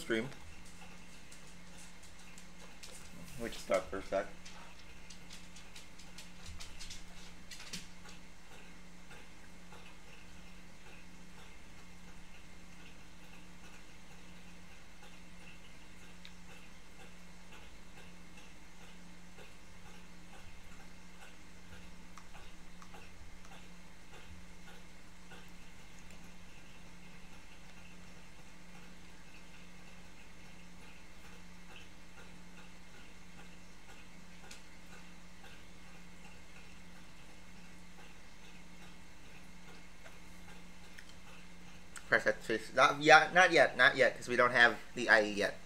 stream. We just talk for a sec. Press that face. Not yet, because we don't have the IE yet.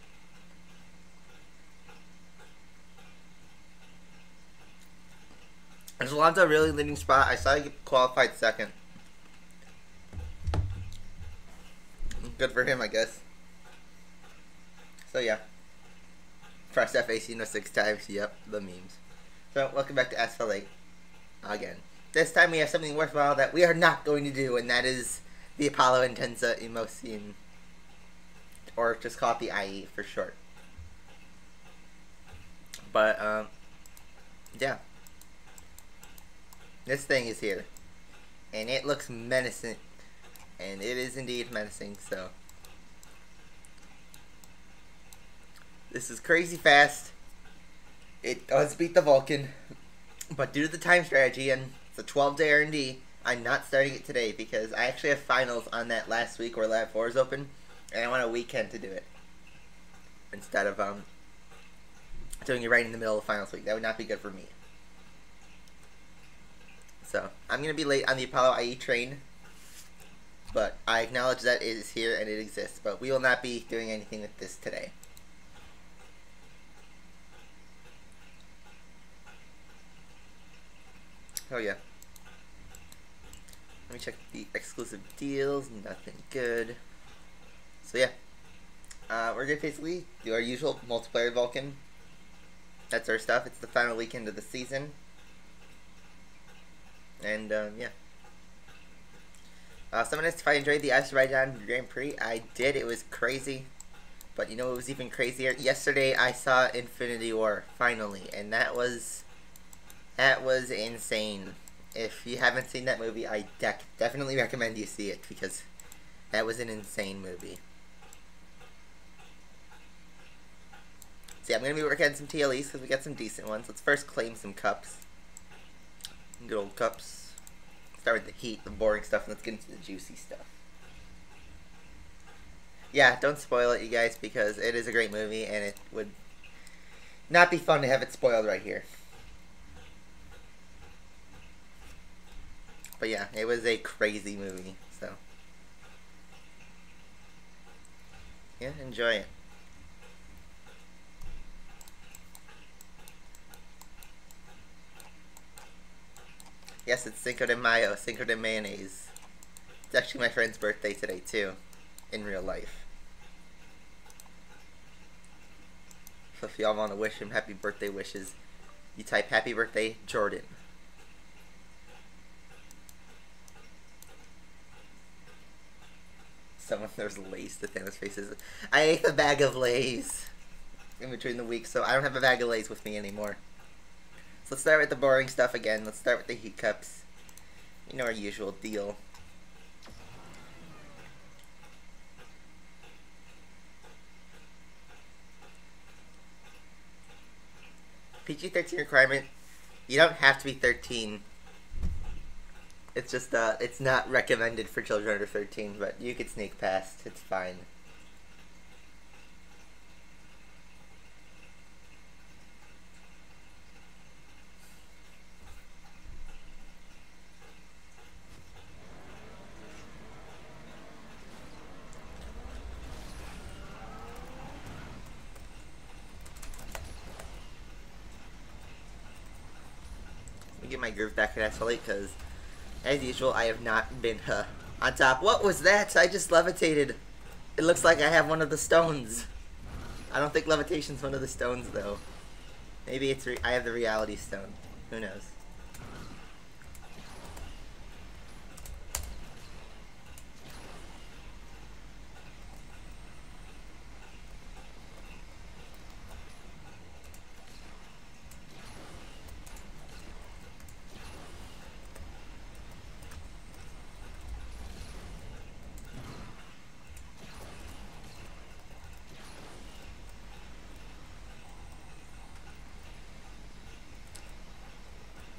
Is Alonso really leading spot? I saw he get qualified second. Good for him, I guess. So yeah. Press FAC 6 times. Yep, the memes. So welcome back to Asphalt 8. Again. This time we have something worthwhile that we are not going to do, and that is the Apollo Intensa Emocine. Or just call it the IE for short. But, yeah. This thing is here. And it looks menacing. And it is indeed menacing, so. This is crazy fast. It does beat the Vulcan. But due to the time strategy, and it's a 12-day R&D, I'm not starting it today because I actually have finals on that last week where Lab 4 is open. And I want a weekend to do it. Instead of, doing it right in the middle of finals week. That would not be good for me. So, I'm going to be late on the Apollo IE train, but I acknowledge that it is here and it exists, but we will not be doing anything with this today. Oh yeah. Let me check the exclusive deals, nothing good. So yeah, we're going to basically do our usual multiplayer Vulcan. That's our stuff. It's the final weekend of the season. And, yeah. Someone asked if I enjoyed the Azerbaijan Grand Prix. I did. It was crazy. But you know what was even crazier? Yesterday I saw Infinity War, finally. And that was insane. If you haven't seen that movie, I definitely recommend you see it. Because that was an insane movie. So yeah, I'm going to be working on some TLEs because we got some decent ones. Let's first claim some cups. Good old cups. Start with the heat, the boring stuff, and let's get into the juicy stuff. Yeah, don't spoil it, you guys, because it is a great movie, and it would not be fun to have it spoiled right here. But yeah, it was a crazy movie, so. Yeah, enjoy it. Yes, it's Cinco de Mayo, Cinco de Mayonnaise. It's actually my friend's birthday today, too. In real life. So if y'all want to wish him happy birthday wishes, you type happy birthday, Jordan. There's Lay's to Thanos faces. I ate a bag of Lay's in between the weeks, so I don't have a bag of Lay's with me anymore. So let's start with the boring stuff again. Let's start with the heat cups. You know our usual deal. PG-13 requirement. You don't have to be 13. It's just, it's not recommended for children under 13, but you could sneak past. It's fine. Get my groove back at Asphalt because, as usual, I have not been on top. What was that? I just levitated. It looks like I have one of the stones. I don't think levitation's one of the stones, though. Maybe it's I have the reality stone. Who knows?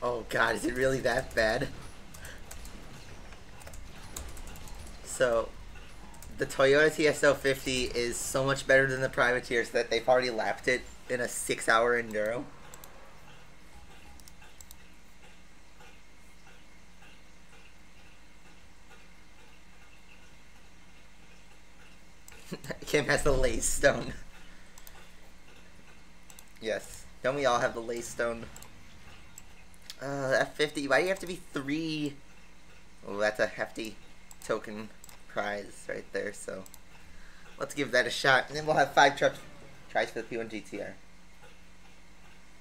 Oh god, is it really that bad? So, the Toyota TS-050 is so much better than the Privateers that they've already lapped it in a 6-hour enduro. Kim has the Lace Stone. Yes. Don't we all have the Lace Stone? F50. Why do you have to be 3? Oh, that's a hefty token prize right there, so let's give that a shot, and then we'll have 5 tries for the P1 GTR.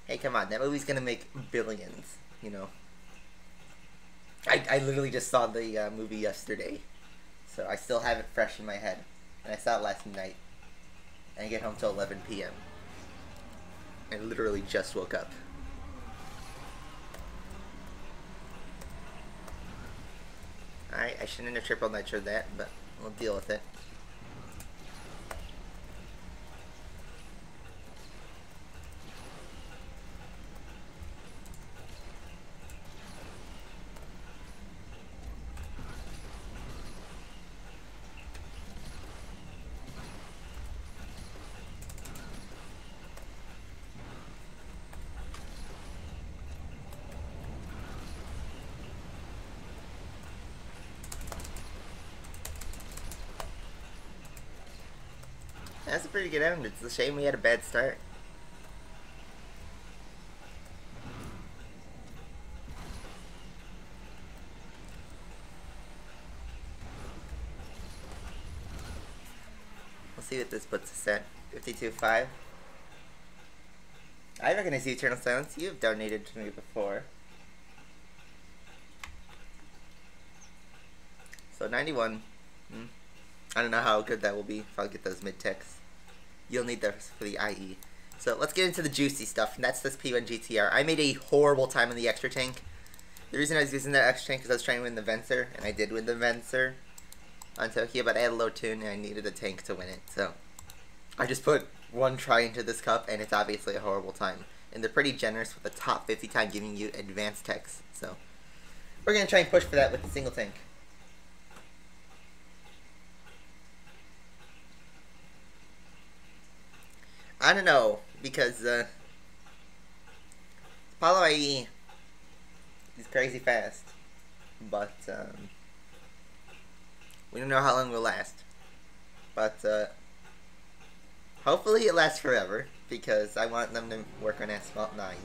Hey, come on, that movie's gonna make billions, you know. I literally just saw the movie yesterday, so I still have it fresh in my head, and I saw it last night, and I get home till 11 p.m. I literally just woke up. Alright, I shouldn't have triple nitroed that, but we'll deal with it. That's a pretty good end. It's a shame we had a bad start. We'll see what this puts us at. 52.5. I recognize you, Eternal Silence. You've donated to me before. So 91. I don't know how good that will be if I'll get those mid-techs. You'll need those for the IE. So let's get into the juicy stuff, and that's this P1 GTR. I made a horrible time on the extra tank. The reason I was using that extra tank is I was trying to win the Venser, and I did win the Venser on Tokyo, but I had a low tune and I needed a tank to win it. So I just put 1 try into this cup, and it's obviously a horrible time. And they're pretty generous with the top 50 time giving you advanced techs. So we're going to try and push for that with the single tank. I don't know, because Apollo IE is crazy fast, but we don't know how long it will last. But hopefully it lasts forever, because I want them to work on Asphalt 9.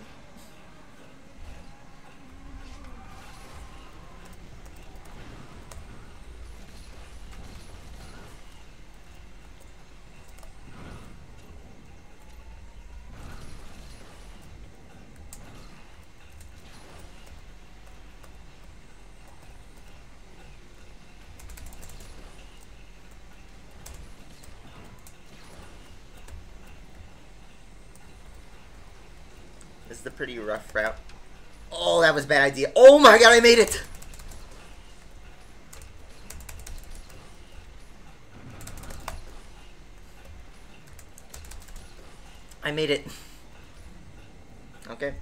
This is a pretty rough route. Oh, that was a bad idea. Oh my god, I made it! I made it. Okay.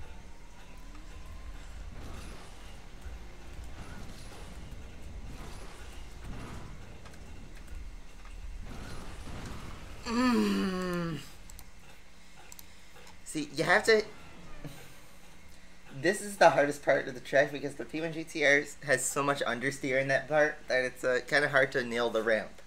See, you have to... This is the hardest part of the track because the P1 GTR has so much understeer in that part that it's kind of hard to nail the ramp.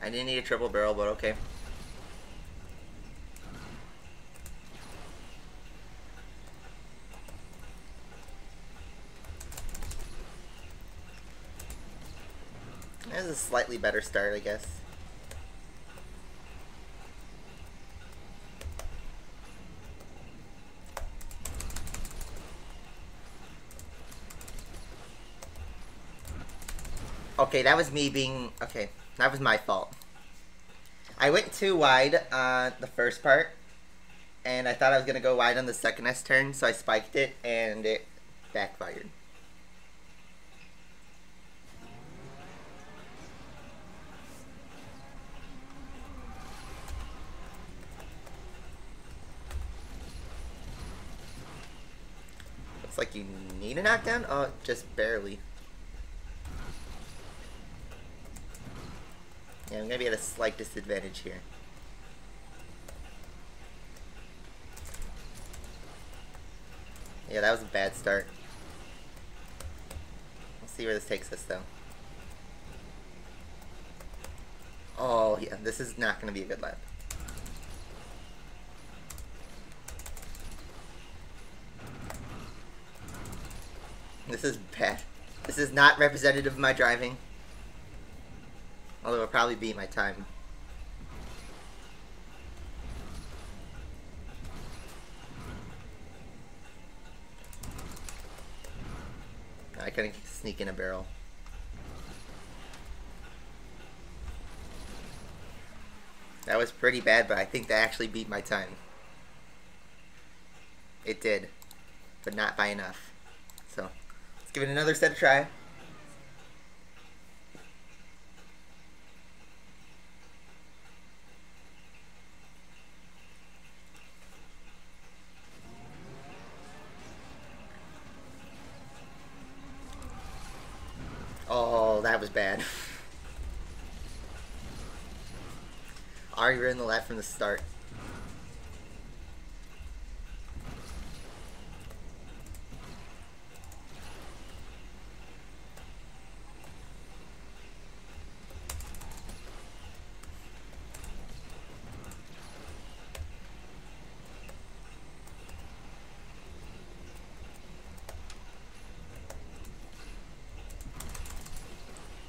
I didn't need a triple barrel, but okay. That was a slightly better start, I guess. Okay, that was me being... Okay, that was my fault. I went too wide on the first part, and I thought I was going to go wide on the second S turn, so I spiked it, and it backfired. Looks like you need a knockdown? Oh, just barely. Yeah, I'm gonna be at a slight disadvantage here. Yeah, that was a bad start. We'll see where this takes us, though. Oh, yeah, this is not gonna be a good lap. This is bad. This is not representative of my driving. Although it'll probably beat my time. I couldn't sneak in a barrel. That was pretty bad, but I think that actually beat my time. It did, but not by enough. So, let's give it another set of try. Oh, that was bad. Already ran the lap from the start.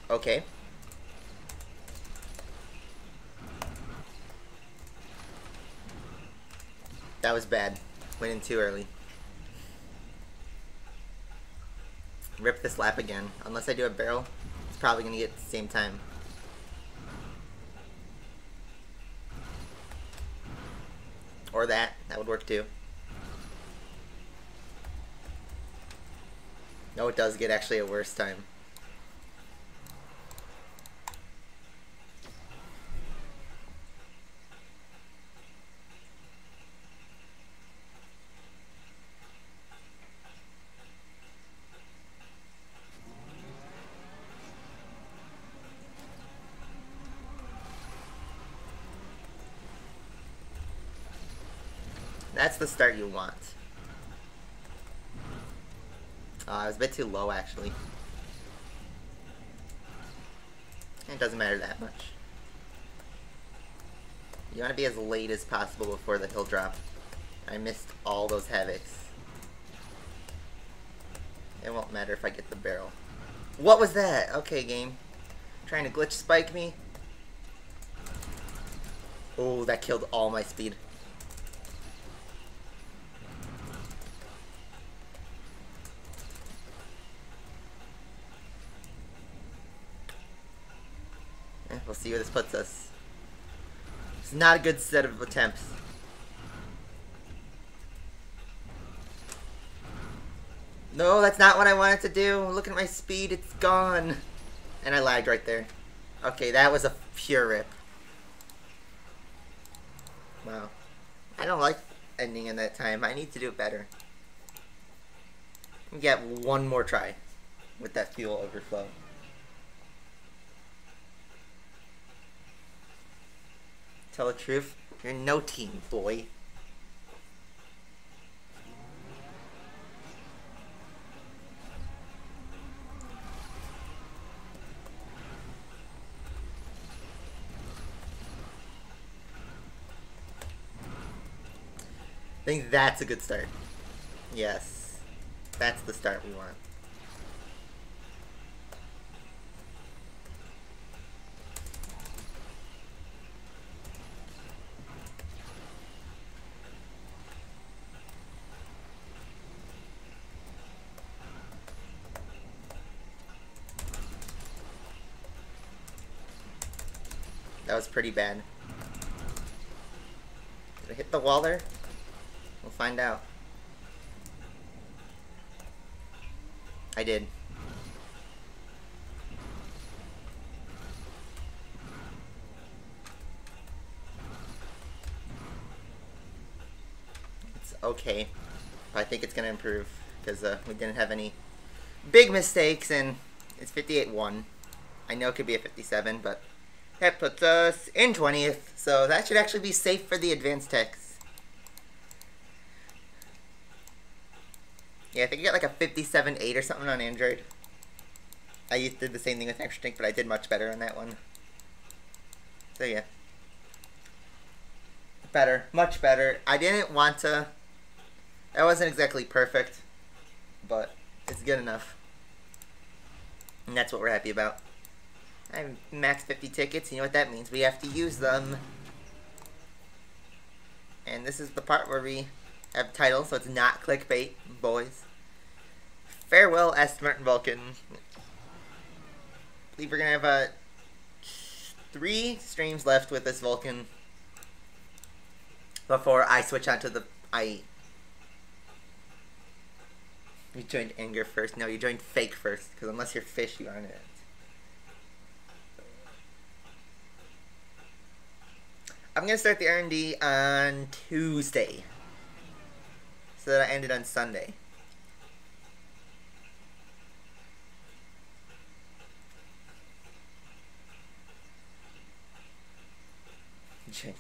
Okay. That was bad. Went in too early. Rip this lap again. Unless I do a barrel, it's probably going to get the same time. Or that. That would work too. No, it does get actually a worse time. That's the start you want. I was a bit too low, actually. It doesn't matter that much. You want to be as late as possible before the hill drop. I missed all those havocs. It won't matter if I get the barrel. What was that? Okay, game. Trying to glitch spike me. Oh, that killed all my speed. We'll see where this puts us. It's not a good set of attempts. No, that's not what I wanted to do. Look at my speed, it's gone. And I lagged right there. Okay, that was a pure rip. Wow. I don't like ending in that time. I need to do it better. Get one more try with that fuel overflow. Tell the truth, you're no team, boy. I think that's a good start. Yes. That's the start we want. That was pretty bad. Did I hit the wall there? We'll find out. I did. It's okay. I think it's going to improve because we didn't have any big mistakes, and it's 58-1. I know it could be a 57, but that puts us in 20th, so that should actually be safe for the advanced techs. Yeah, I think I got like a 57-8 or something on Android. I used to do the same thing with Extra Tank, but I did much better on that one. So yeah. Better. Much better. I didn't want to... That wasn't exactly perfect, but it's good enough. And that's what we're happy about. I have max 50 tickets. You know what that means. We have to use them. And this is the part where we have titles, so it's not clickbait, boys. Farewell, Aston and Vulcan. I believe we're going to have 3 streams left with this Vulcan before I switch on to the IE. You joined Anger first. No, you joined Fake first, because unless you're Fish, you aren't it. I'm going to start the R&D on Tuesday, so that I ended on Sunday. Yeah.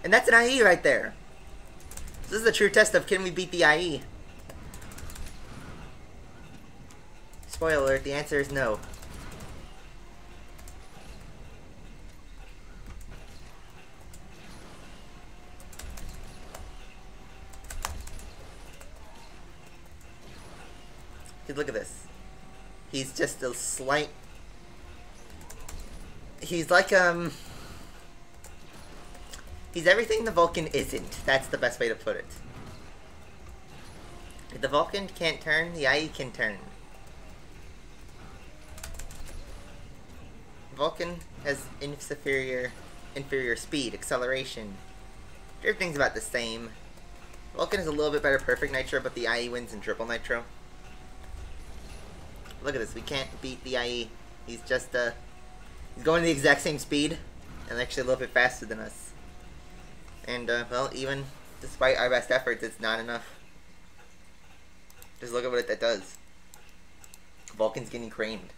And that's an IE right there. This is the true test of can we beat the IE. Spoiler alert, the answer is no. Dude, look at this. He's just a slight... He's like, he's everything the Vulcan isn't. That's the best way to put it. If the Vulcan can't turn, the IE can turn. Vulcan has inferior speed, acceleration. Drifting's about the same. Vulcan is a little bit better perfect nitro, but the IE wins in triple nitro. Look at this, we can't beat the IE. He's just, he's going the exact same speed, and actually a little bit faster than us. And, well, even despite our best efforts, it's not enough. Just look at what that does. Vulcan's getting creamed.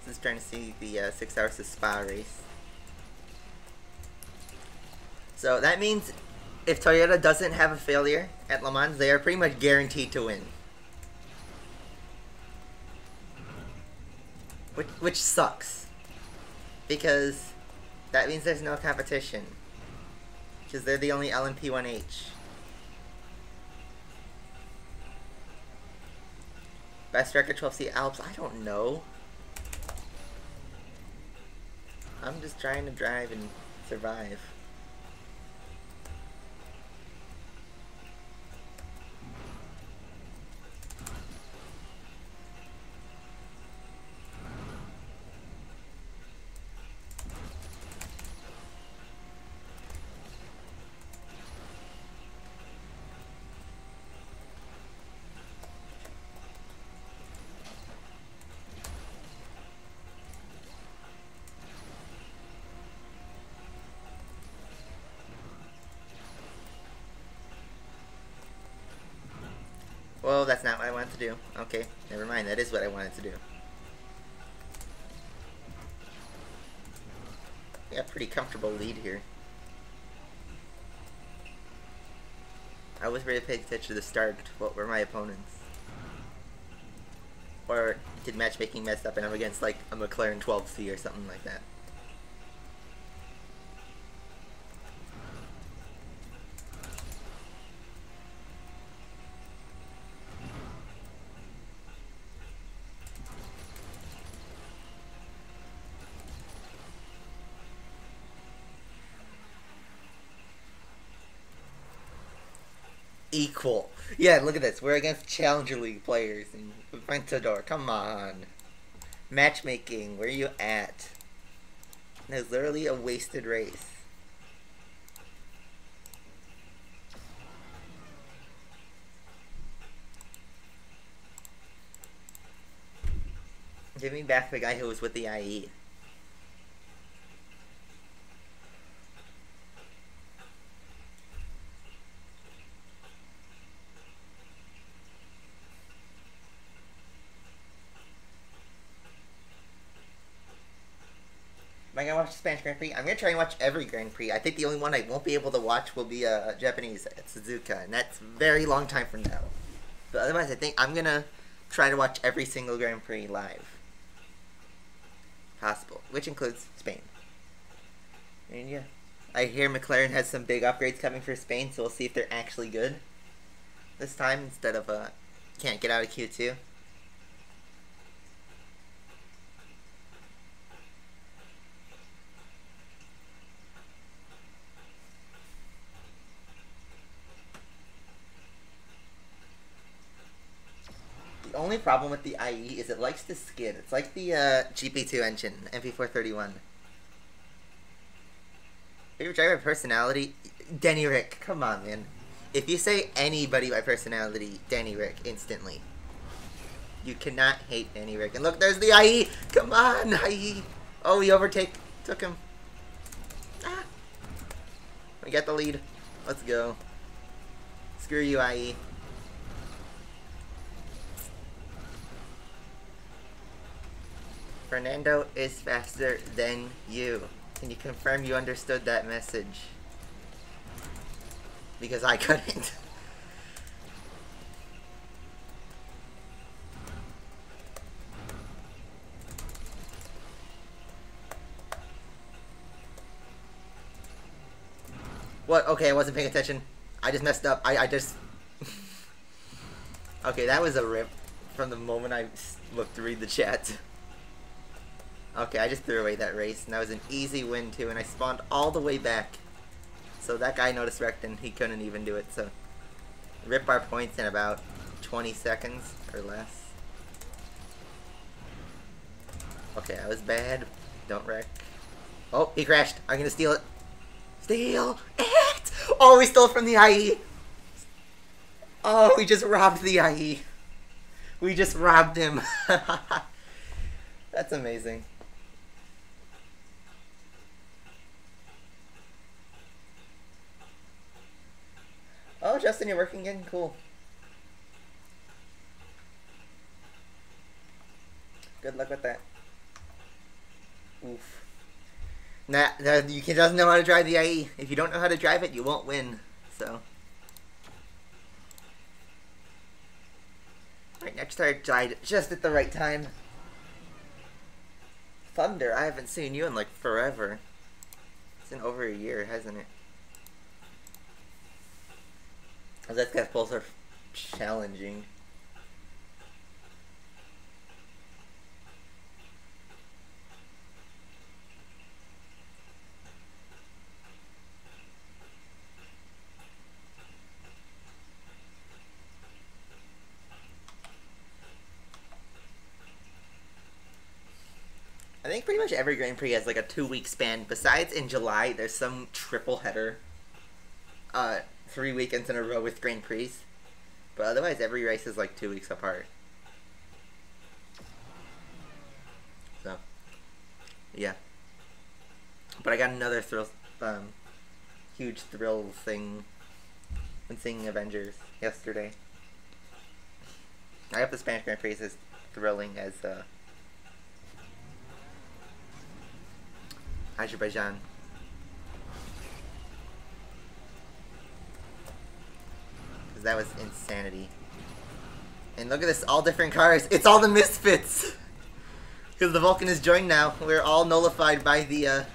Just trying to see the 6 hours of spa race. So that means if Toyota doesn't have a failure at Le Mans, they are pretty much guaranteed to win. Which sucks. Because that means there's no competition. Because they're the only LMP1H. Best record 12C Alps? I don't know. I'm just trying to drive and survive. Whoa, that's not what I want. to do. Okay, never mind. That is what I wanted to do. Yeah, pretty comfortable lead here. I was really paying attention to the start. What were my opponents? Or did matchmaking mess up and I'm against like a McLaren 12C or something like that? Equal. Yeah, look at this. We're against Challenger League players in Ventador. Come on. Matchmaking, where are you at? It's literally a wasted race. Give me back the guy who was with the IE. Am I gonna watch the Spanish Grand Prix? I'm gonna try and watch every Grand Prix. I think the only one I won't be able to watch will be Japanese at Suzuka, and that's a very long time from now. But otherwise, I think I'm gonna try to watch every single Grand Prix live. Possible, which includes Spain. And yeah, I hear McLaren has some big upgrades coming for Spain, so we'll see if they're actually good this time instead of can't get out of Q2. The only problem with the IE is it likes to skid. It's like the GP2 engine, MP431. Favorite driver personality? Denny Rick. Come on, man. If you say anybody by personality, Denny Rick, instantly. You cannot hate Denny Rick. And look, there's the IE! Come on, IE! Oh, he took him. Ah! We got the lead. Let's go. Screw you, IE. Fernando is faster than you. Can you confirm you understood that message? Because I couldn't. What? Okay, I wasn't paying attention. I just messed up. I just... Okay, that was a rip from the moment I looked to read the chat. Okay, I just threw away that race, and that was an easy win too, and I spawned all the way back. So that guy noticed wrecked, and he couldn't even do it, so... Rip our points in about 20 seconds, or less. Okay, that was bad. Don't wreck. Oh, he crashed. I'm gonna steal it. Steal it! Oh, we stole it from the IE! Oh, we just robbed the IE. We just robbed him. That's amazing. Oh, Justin, you're working again? Cool. Good luck with that. Oof. Nah, you doesn't know how to drive the IE. If you don't know how to drive it, you won't win. So. Right, next start died just at the right time. Thunder, I haven't seen you in like forever. It's been over a year, hasn't it? Oh, that guy's pulls are challenging. I think pretty much every Grand Prix has like a 2-week span. Besides in July, there's some triple header. 3 weekends in a row with Grand Prix. But otherwise, every race is like 2 weeks apart. So, yeah. But I got another huge thrill thing when seeing Avengers yesterday. I hope the Spanish Grand Prix is as thrilling as Azerbaijan. Because that was insanity. And look at this, all different cars. It's all the misfits! Because the Vulcan is joined now. We're all nullified by the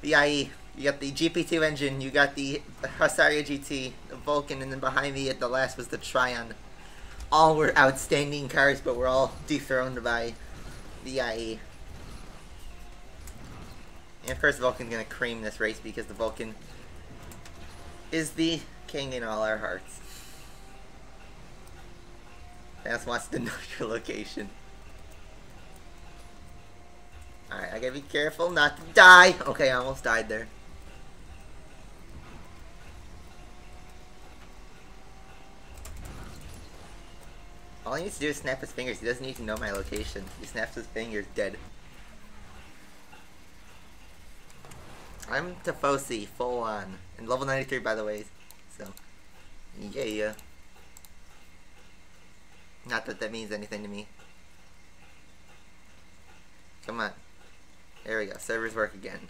IE. You got the GP2 engine, you got the Husaria GT, the Vulcan, and then behind me at the last was the Tryon. All were outstanding cars, but we're all dethroned by the IE. And of course the Vulcan's going to cream this race because the Vulcan is the king in all our hearts. Thanos wants to know your location. Alright, I gotta be careful not to die. Okay, I almost died there. All he needs to do is snap his fingers. He doesn't need to know my location. He snaps his fingers, dead. I'm Tifosi, full on. And level 93, by the way. So, yeah. Not that that means anything to me. Come on. There we go. Servers work again.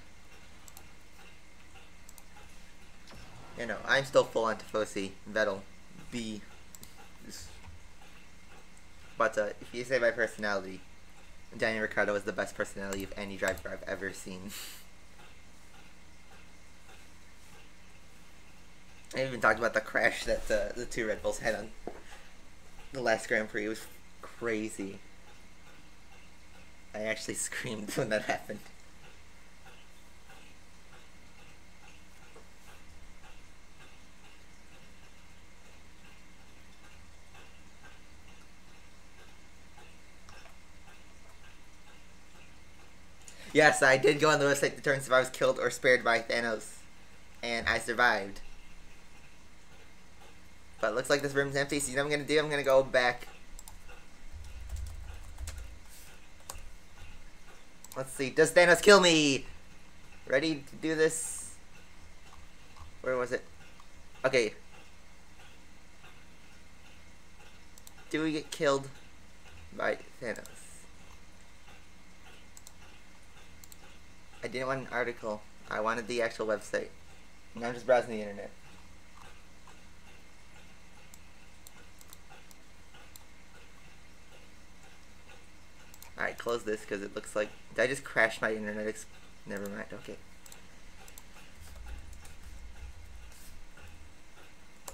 You know, I'm still full on Tifosi. Vettel. B. But if you say my personality, Daniel Ricciardo is the best personality of any driver I've ever seen. I even talked about the crash that the two Red Bulls had on the last Grand Prix. It was crazy. I actually screamed when that happened. Yes, I did go on the website to determine if I was killed or spared by Thanos. And I survived. But it looks like this room's empty, so you know what I'm going to do? I'm going to go back. Let's see. Does Thanos kill me? Ready to do this? Where was it? Okay. Do we get killed by Thanos? I didn't want an article. I wanted the actual website. Now I'm just browsing the internet. Alright, close this because it looks like... Did I just crash my internet? Never mind, okay.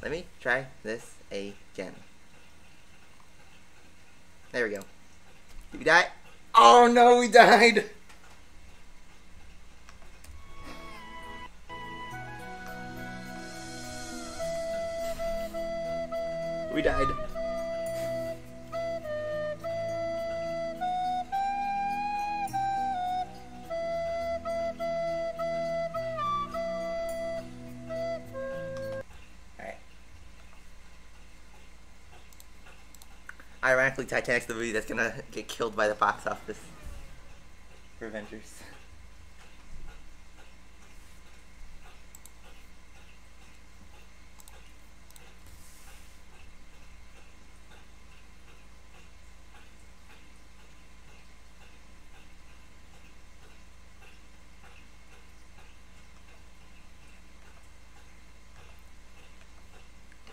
Let me try this again. There we go. Did we die? Oh no, we died! We died. Alright. Ironically, Titanic's the movie that's gonna get killed by the box office for Avengers.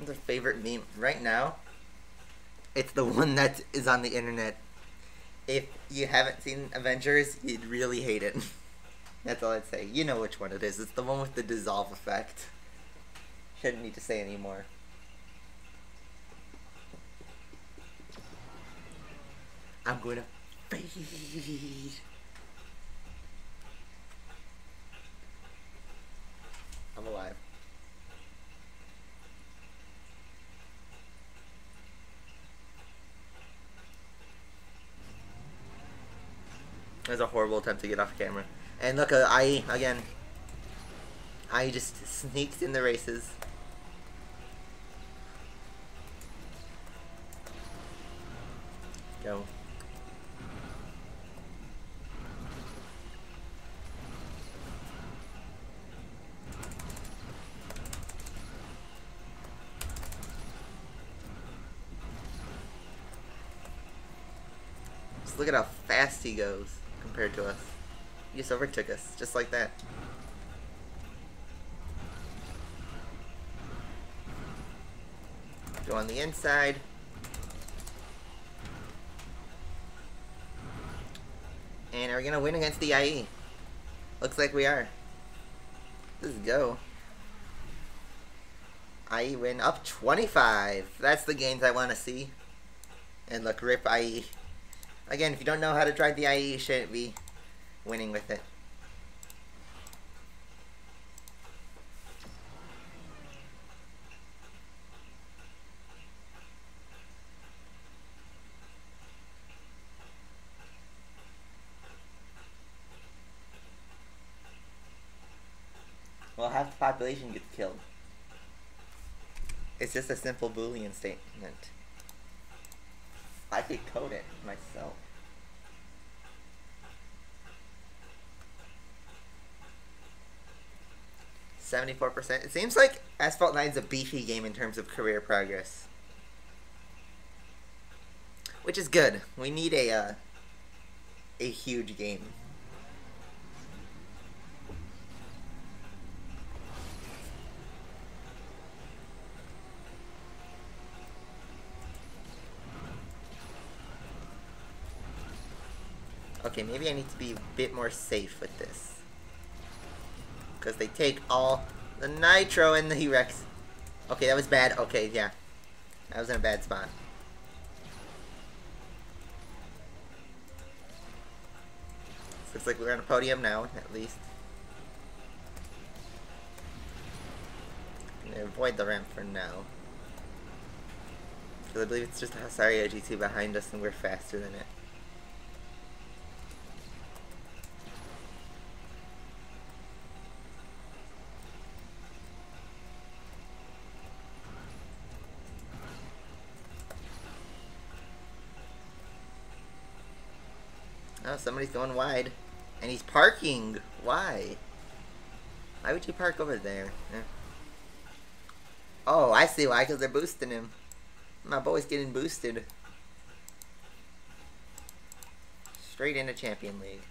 Their favorite meme right now, it's the one that is on the internet. If you haven't seen Avengers, you'd really hate it. That's all I'd say. You know which one it is. It's the one with the dissolve effect. Shouldn't need to say anymore. I'm gonna fade. I'm alive. That was a horrible attempt to get off camera. And look, IE again. IE just sneaks in the races. Go. Just look at how fast he goes compared to us. He just overtook us, just like that. Go on the inside. And are we going to win against the IE? Looks like we are. Let's go. IE win up 25. That's the gains I want to see. And look, rip IE. Again, if you don't know how to drive the IE, you shouldn't be winning with it. Well, half the population gets killed. It's just a simple Boolean statement. I could code it myself. %. It seems like Asphalt 9 is a beefy game in terms of career progress. Which is good. We need a huge game. Okay, maybe I need to be a bit more safe with this. Because they take all the nitro and the T-Rex. Okay, that was bad. Okay, yeah. I was in a bad spot. Looks like we're on a podium now, at least. I'm gonna avoid the ramp for now. Because I believe it's just a Hasario GT behind us and we're faster than it. Oh, somebody's going wide. And he's parking. Why? Why would you park over there? Eh. Oh, I see why. Because they're boosting him. My boy's getting boosted. Straight into Champion League.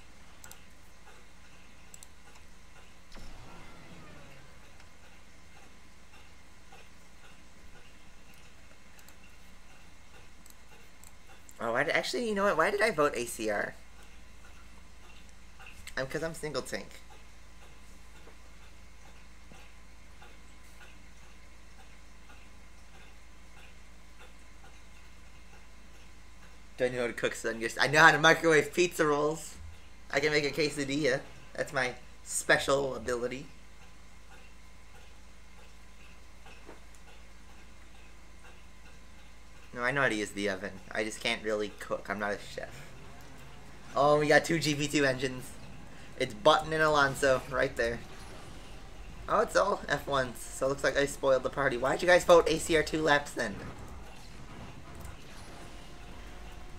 Oh, actually, you know what? Why did I vote ACR? Because I'm single tank. Do I know how to cook sun? I know how to microwave pizza rolls. I can make a quesadilla. That's my special ability. No, I know how to use the oven. I just can't really cook. I'm not a chef. Oh, we got 2 GP2 engines. It's Button and Alonso right there. Oh, it's all F1s. So it looks like I spoiled the party. Why'd you guys vote ACR 2 laps then?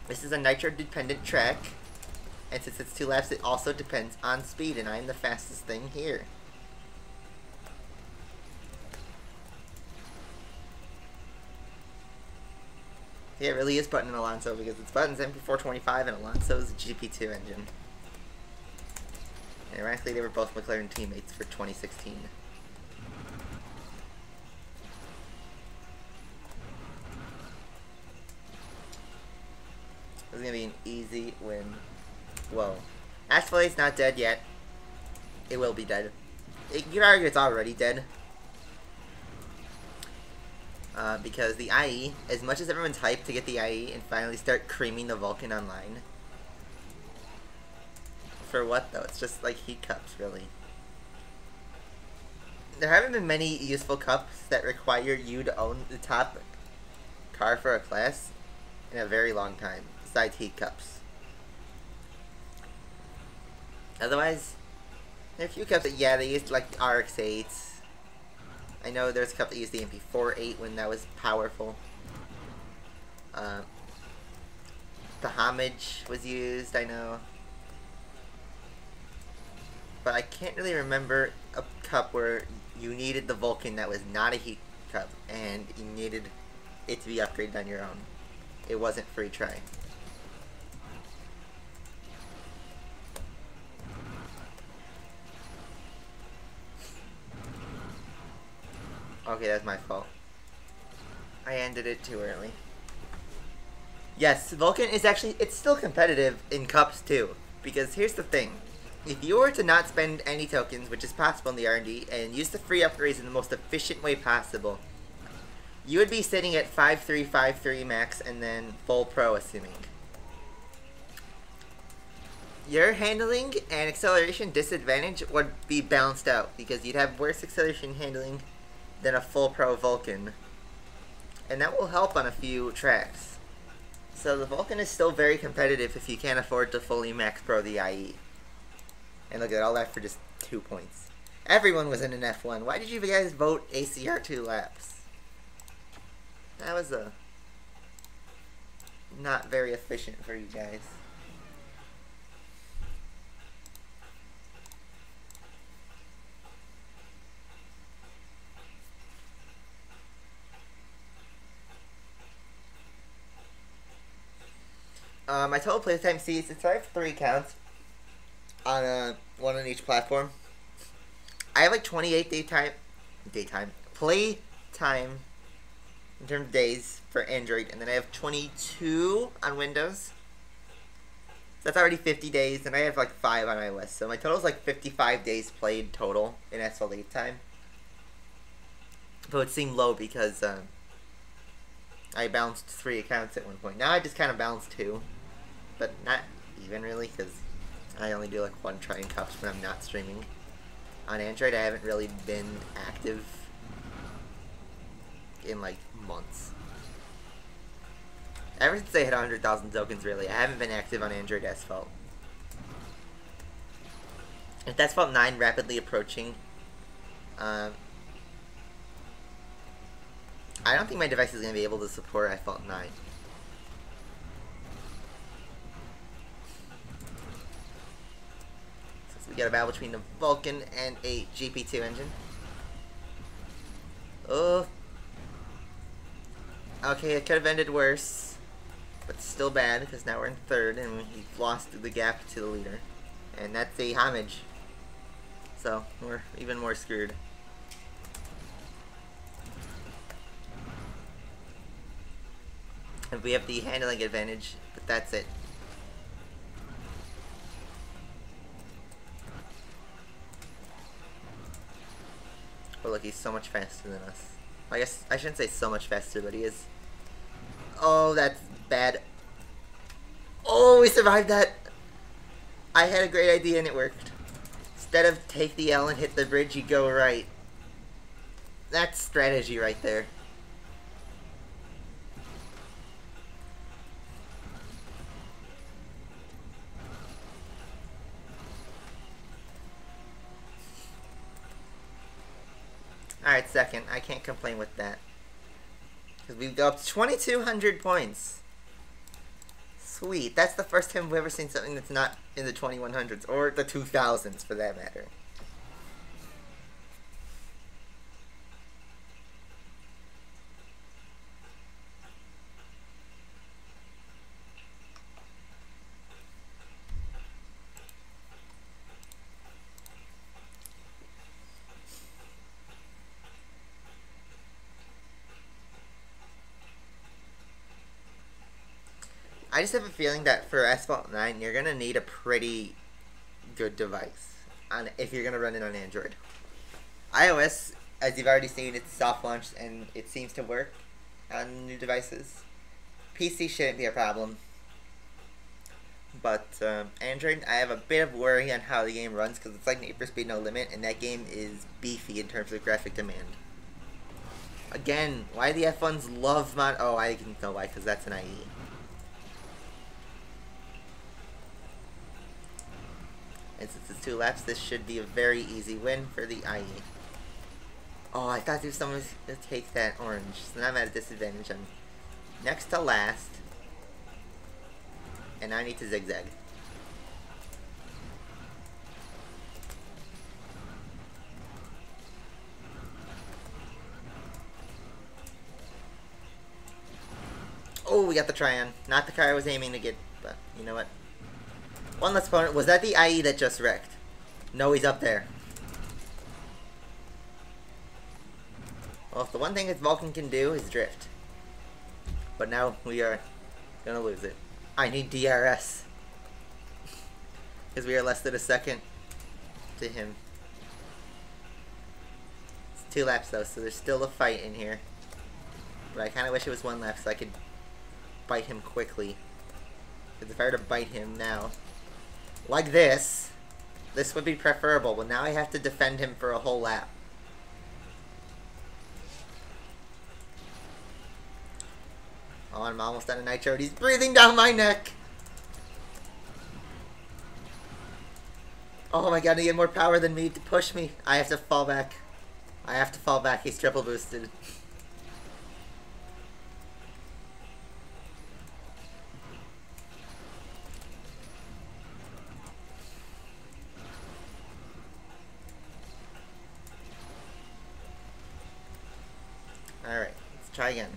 This is a nitro-dependent track. And since it's 2 laps, it also depends on speed. And I'm the fastest thing here. Yeah, it really is Button and Alonso because it's Button's MP425 and Alonso's GP2 engine. And ironically, they were both McLaren teammates for 2016. This is going to be an easy win. Whoa. Asphalt's not dead yet. It will be dead. You could argue it's already dead. Because the IE, as much as everyone's hyped to get the IE and finally start creaming the Vulcan online. For what, though? It's just like heat cups, really. There haven't been many useful cups that require you to own the top car for a class in a very long time, besides heat cups. Otherwise, there are a few cups that, yeah, they used like the RX-8s. I know there's a cup that used the MP4-8 when that was powerful. The Homage was used, I know. But I can't really remember a cup where you needed the Vulcan that was not a heat cup and you needed it to be upgraded on your own. It wasn't free try. Okay, that's my fault. I ended it too early. Yes, Vulcan is actually, it's still competitive in cups too. Because here's the thing. If you were to not spend any tokens, which is possible in the R&D, and use the free upgrades in the most efficient way possible, you would be sitting at 5-3, 5-3 max, and then full pro, assuming. Your handling and acceleration disadvantage would be balanced out, because you'd have worse acceleration handling than a full pro Vulcan. And that will help on a few tracks. So the Vulcan is still very competitive if you can't afford to fully max pro the IE. And look at all that for just 2 points. Everyone was in an F1. Why did you guys vote ACR 2 laps? That was not very efficient for you guys. My total playtime sees it's 3 accounts on one on each platform. I have like 28 play time in terms of days for Android, and then I have 22 on Windows. That's already 50 days, and I have like 5 on iOS, so my total is like 55 days played total in Asphalt 8 time. But it seemed low because I balanced 3 accounts at one point. Now I just kind of balanced 2, but not even really, because I only do like 1 trying cups when I'm not streaming. On Android, I haven't really been active in like months. Ever since I hit 100,000 tokens, really, I haven't been active on Android Asphalt. With Asphalt 9 rapidly approaching, I don't think my device is going to be able to support Asphalt 9. Since we got a battle between the Vulcan and a GP2 engine. Oh. Okay, it could have ended worse. But still bad, because now we're in 3rd, and we've lost the gap to the leader. And that's a homage. So, we're even more screwed. And we have the handling advantage, but that's it. Oh look, he's so much faster than us. I guess I shouldn't say so much faster, but he is. Oh, that's bad. Oh, we survived that! I had a great idea and it worked. Instead of take the L and hit the bridge, you go right. That's strategy right there. Alright, 2nd. I can't complain with that. Because we go up to 2,200 points. Sweet. That's the first time we've ever seen something that's not in the 2100s. Or the 2000s, for that matter. I just have a feeling that for Asphalt 9, you're going to need a pretty good device if you're going to run it on Android. iOS, as you've already seen, it's soft launched and it seems to work on new devices. PC shouldn't be a problem. But Android, I have a bit of worry on how the game runs because it's like Need for Speed No Limit, and that game is beefy in terms of graphic demand. Again, why the F1s love mod... Oh, I can know why, because that's an IE. And since it's 2 laps, this should be a very easy win for the IE. Oh, I thought someone was going to take that orange. So now I'm at a disadvantage. I'm next to last. And I need to zigzag. Oh, we got the try-on. Not the car I was aiming to get, but you know what? One less opponent. Was that the IE that just wrecked? No, he's up there. Well, if the one thing that Vulcan can do is drift. But now we are gonna lose it. I need DRS. Because we are less than a second to him. It's 2 laps though, so there's still a fight in here. But I kind of wish it was 1 lap so I could bite him quickly. Because if I were to bite him now, like this would be preferable. But now I have to defend him for a whole lap. Oh, I'm almost out of nitro. He's breathing down my neck. Oh my god, he had more power than me to push me. I have to fall back. I have to fall back. He's triple boosted. Alright, let's try again.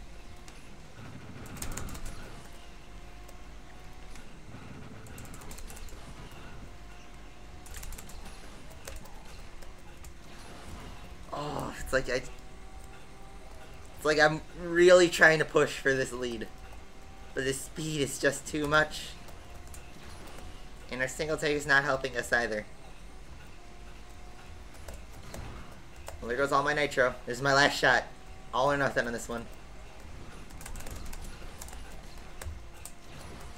Oh, it's like I'm really trying to push for this lead. But the speed is just too much. And our single take is not helping us either. Well, there goes all my nitro. This is my last shot. All or nothing on this one.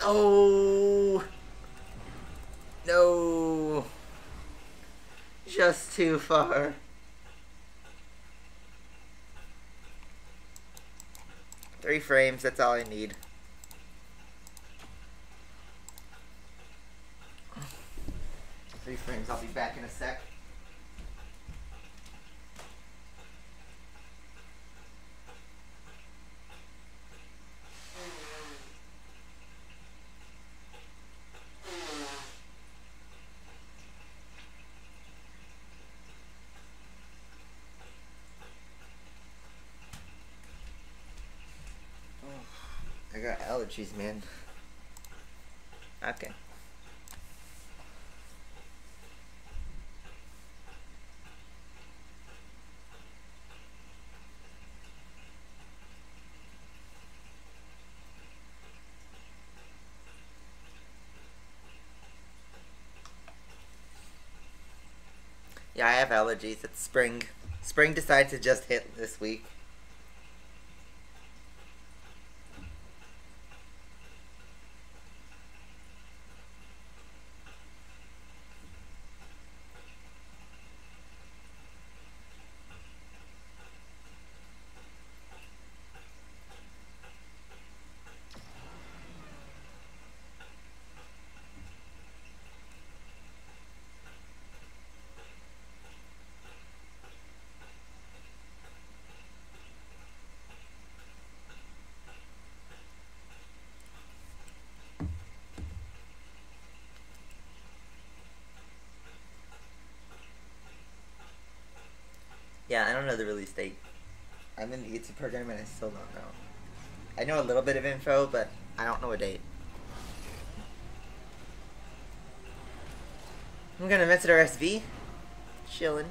Oh! No! Just too far. Three frames, that's all I need. Three frames, I'll be back in a sec. I got allergies, man. Okay. Yeah, I have allergies. It's spring. Spring decided to just hit this week. Yeah, I don't know the release date. I'm in the YouTube program and I still don't know. I know a little bit of info, but I don't know a date. I'm gonna mess at our SV. Chillin'.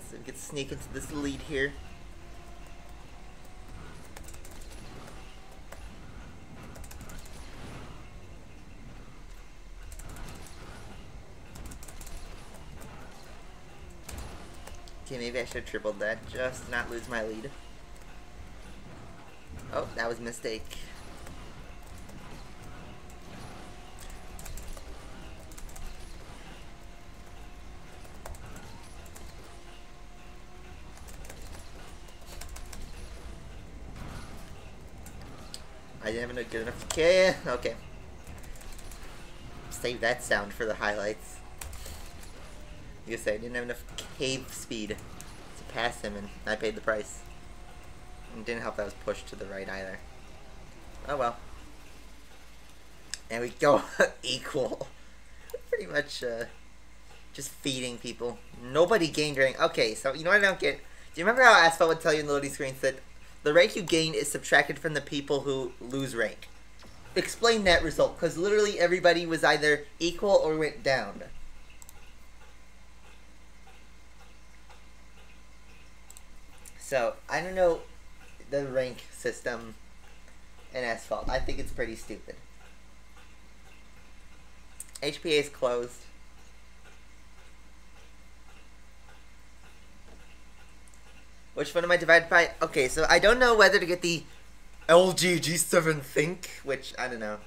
So we can sneak into this lead here. Okay, maybe I should have tripled that, just not lose my lead. Oh, that was a mistake. I didn't have a good enough. Okay. Save that sound for the highlights. I guess I didn't have enough cave speed to pass him, and I paid the price. It didn't help that I was pushed to the right either. Oh well. And we go equal. Pretty much just feeding people. Nobody gained rank. Okay, so you know what I don't get? Do you remember how Asphalt would tell you in the loading screens that the rank you gain is subtracted from the people who lose rank? Explain that result, because literally everybody was either equal or went down. So, I don't know the rank system in Asphalt. I think it's pretty stupid. HPA is closed. Which one am I divided by? Okay, so I don't know whether to get the LG G7 Think, which, I don't know.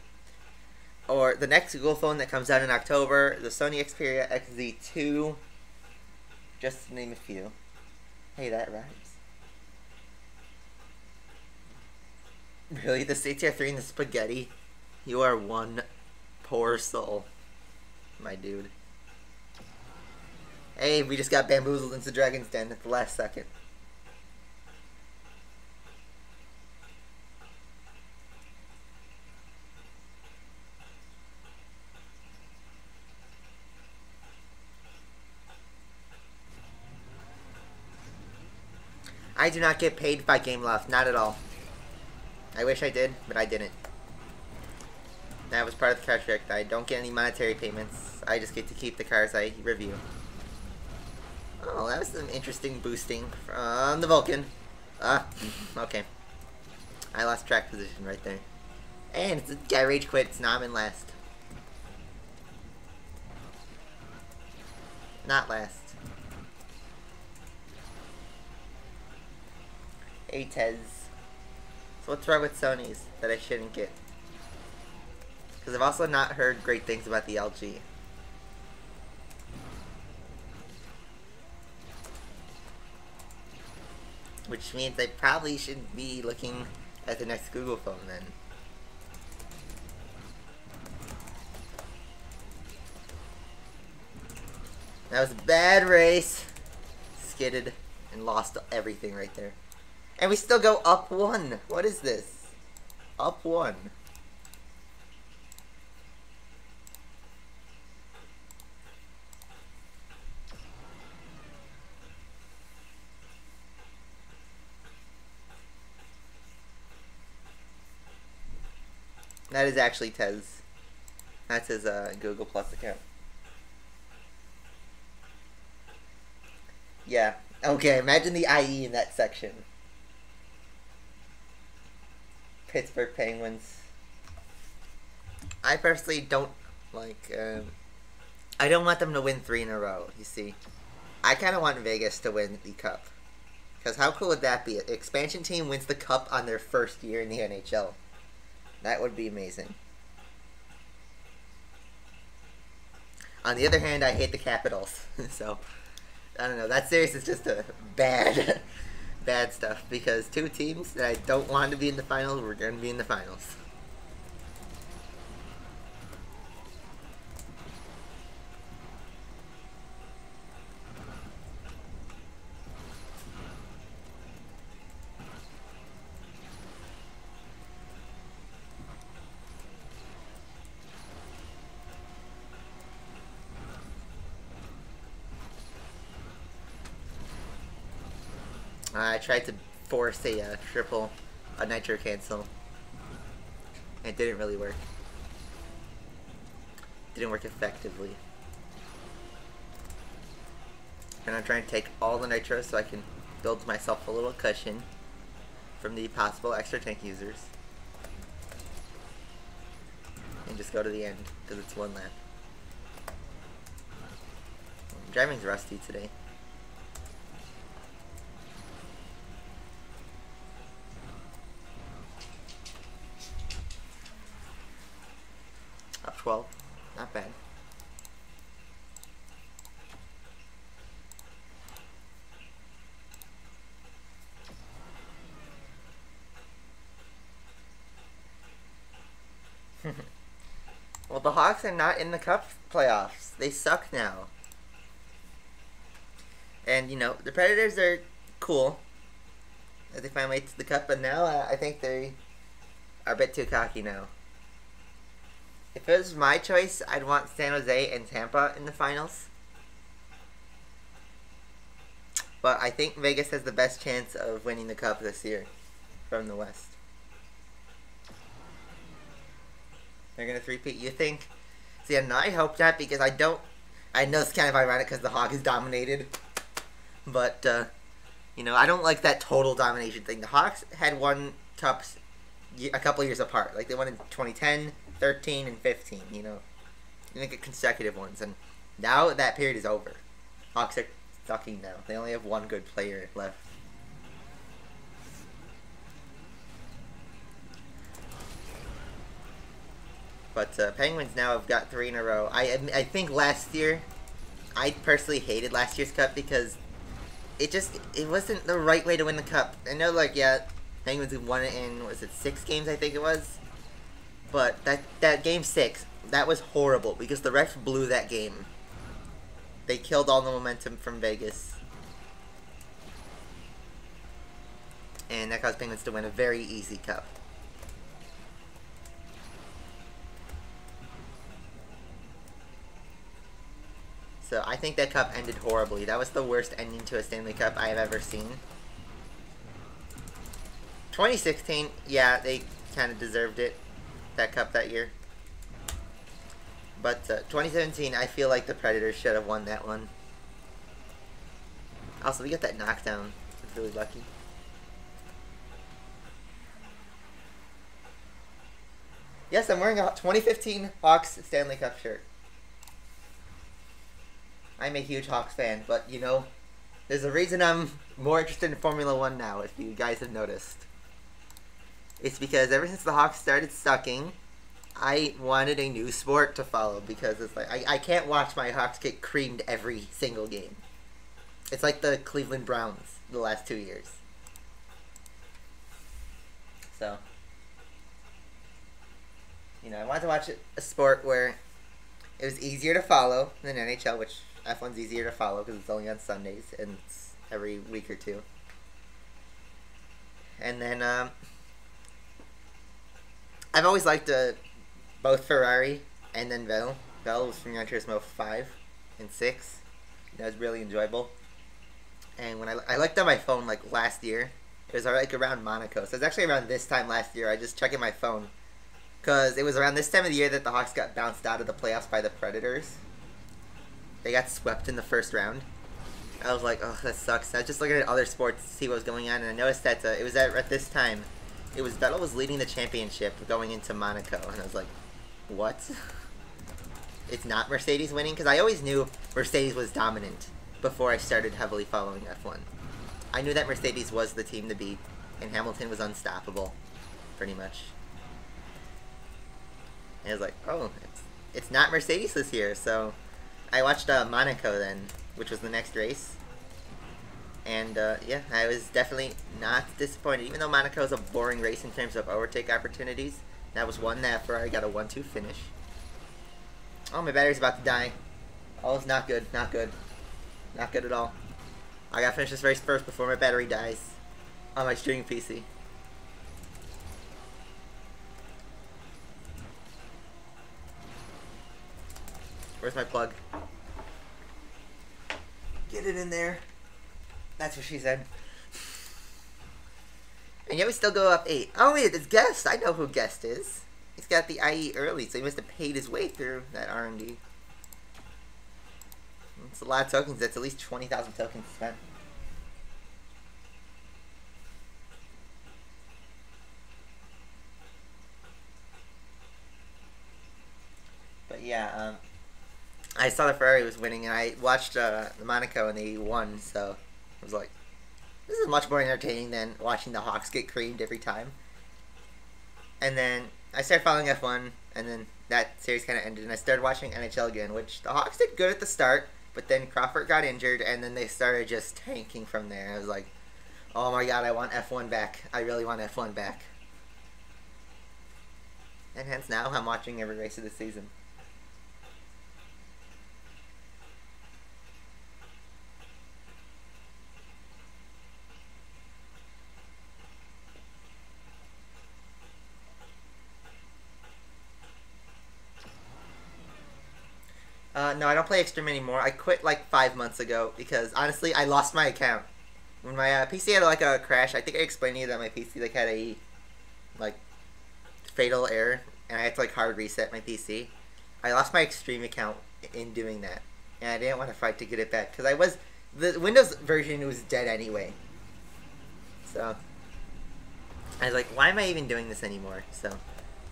Or the next Google phone that comes out in October, the Sony Xperia XZ2. Just to name a few. Hey, that rhymes. Really? The CTR3 and the spaghetti? You are one poor soul, my dude. Hey, we just got bamboozled into Dragon's Den at the last second. I do not get paid by Gameloft, not at all. I wish I did, but I didn't. That was part of the contract. I don't get any monetary payments. I just get to keep the cars I review. Oh, that was some interesting boosting from the Vulcan. Okay. I lost track position right there. And the guy rage quit, now I'm in last. Not last. Hey, Tez. So what's wrong with Sony's that I shouldn't get? Because I've also not heard great things about the LG. Which means I probably should be looking at the next Google phone then. That was a bad race. Skidded and lost everything right there. And we still go up one. What is this? Up one. That is actually Tez. That's his Google Plus account. Yeah. Okay, imagine the IE in that section. Pittsburgh Penguins. I personally don't like, I don't want them to win 3 in a row, you see. I kind of want Vegas to win the Cup. Because how cool would that be? An expansion team wins the Cup on their first year in the NHL. That would be amazing. On the other hand, I hate the Capitals. So, I don't know. That series is just a bad... bad stuff, because 2 teams that I don't want to be in the finals were going to be in the finals. I tried to force a a nitro cancel. It didn't really work. Didn't work effectively. And I'm trying to take all the nitro so I can build myself a little cushion from the possible extra tank users. And just go to the end, because it's 1 lap. Driving's rusty today. Up 12. Not bad. Well, the Hawks are not in the Cup playoffs. They suck now. And, you know, the Predators are cool. As they finally made to the Cup, but now I think they are a bit too cocky now. If it was my choice, I'd want San Jose and Tampa in the finals. But I think Vegas has the best chance of winning the Cup this year from the West. They're going to three-peat, you think? See, and I hope not, because I know it's kind of ironic because the Hawks dominated. But, You know, I don't like that total domination thing. The Hawks had won cups a couple years apart. Like, they won in 2010, 13, and 15, you know. I think consecutive ones. And now that period is over. Hawks are sucking now. They only have one good player left. But Penguins now have got 3 in a row. I think last year, I personally hated last year's cup because it wasn't the right way to win the cup. I know, like, yeah, Penguins have won it in, was it 6 games, I think it was? But that game 6, that was horrible because the refs blew that game. They killed all the momentum from Vegas. And that caused Penguins to win a very easy cup. So I think that cup ended horribly. That was the worst ending to a Stanley Cup I have ever seen. 2016, yeah, they kind of deserved it, that cup that year. But 2017, I feel like the Predators should have won that one. Also, we got that knockdown. It's really lucky. Yes, I'm wearing a 2015 Hawks Stanley Cup shirt. I'm a huge Hawks fan, but, you know, there's a reason I'm more interested in Formula 1 now, if you guys have noticed. It's because ever since the Hawks started sucking, I wanted a new sport to follow, because it's like, I can't watch my Hawks get creamed every single game. It's like the Cleveland Browns the last 2 years. So, you know, I wanted to watch a sport where it was easier to follow than NHL, which F1's easier to follow because it's only on Sundays and it's every week or two. And then I've always liked both Ferrari and then Vettel. Vettel was from Gran Turismo 5 and 6. That was really enjoyable. And when I looked on my phone like last year, it was like around Monaco. So it was actually around this time last year. I just checking my phone because it was around this time of the year that the Hawks got bounced out of the playoffs by the Predators. They got swept in the first round. I was like, oh, that sucks. I was just looking at other sports to see what was going on, and I noticed that it was at this time, it was Vettel was leading the championship going into Monaco, and I was like, what? It's not Mercedes winning? Because I always knew Mercedes was dominant before I started heavily following F1. I knew that Mercedes was the team to beat, and Hamilton was unstoppable, pretty much. And I was like, oh, it's not Mercedes this year, so I watched Monaco then, which was the next race. And yeah, I was definitely not disappointed. Even though Monaco is a boring race in terms of overtake opportunities, that was one that Ferrari got a 1-2 finish. Oh, my battery's about to die. Oh, it's not good, not good. Not good at all. I gotta finish this race first before my battery dies on my streaming PC. Where's my plug? Get it in there. That's what she said. And yet we still go up 8. Oh wait, it's Guest. I know who Guest is. He's got the IE early, so he must have paid his way through that R&D. It's a lot of tokens. That's at least 20,000 tokens spent. But yeah, I saw the Ferrari was winning, and I watched the Monaco, and they won, so I was like, this is much more entertaining than watching the Hawks get creamed every time. And then I started following F1, and then that series kind of ended, and I started watching NHL again, which the Hawks did good at the start, but then Crawford got injured, and then they started just tanking from there. I was like, oh my god, I want F1 back. I really want F1 back. And hence now I'm watching every race of the season. No, I don't play Extreme anymore. I quit like 5 months ago because honestly, I lost my account. When my PC had like a crash, I think I explained to you that my PC like had a like fatal error, and I had to like hard reset my PC. I lost my Extreme account in doing that, and I didn't want to fight to get it back because the Windows version was dead anyway. So I was like, why am I even doing this anymore? So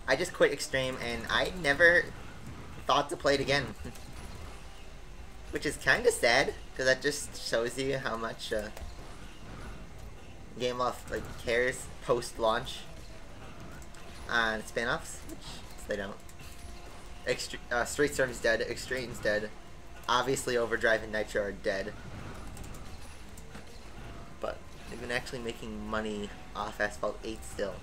I just quit Extreme, and I never thought to play it again. Which is kind of sad, because that just shows you how much Gameloft like cares post-launch on spin-offs, which they don't. Straight Storm's dead, Extreme's dead. Obviously Overdrive and Nitro are dead. But they've been actually making money off Asphalt 8 still.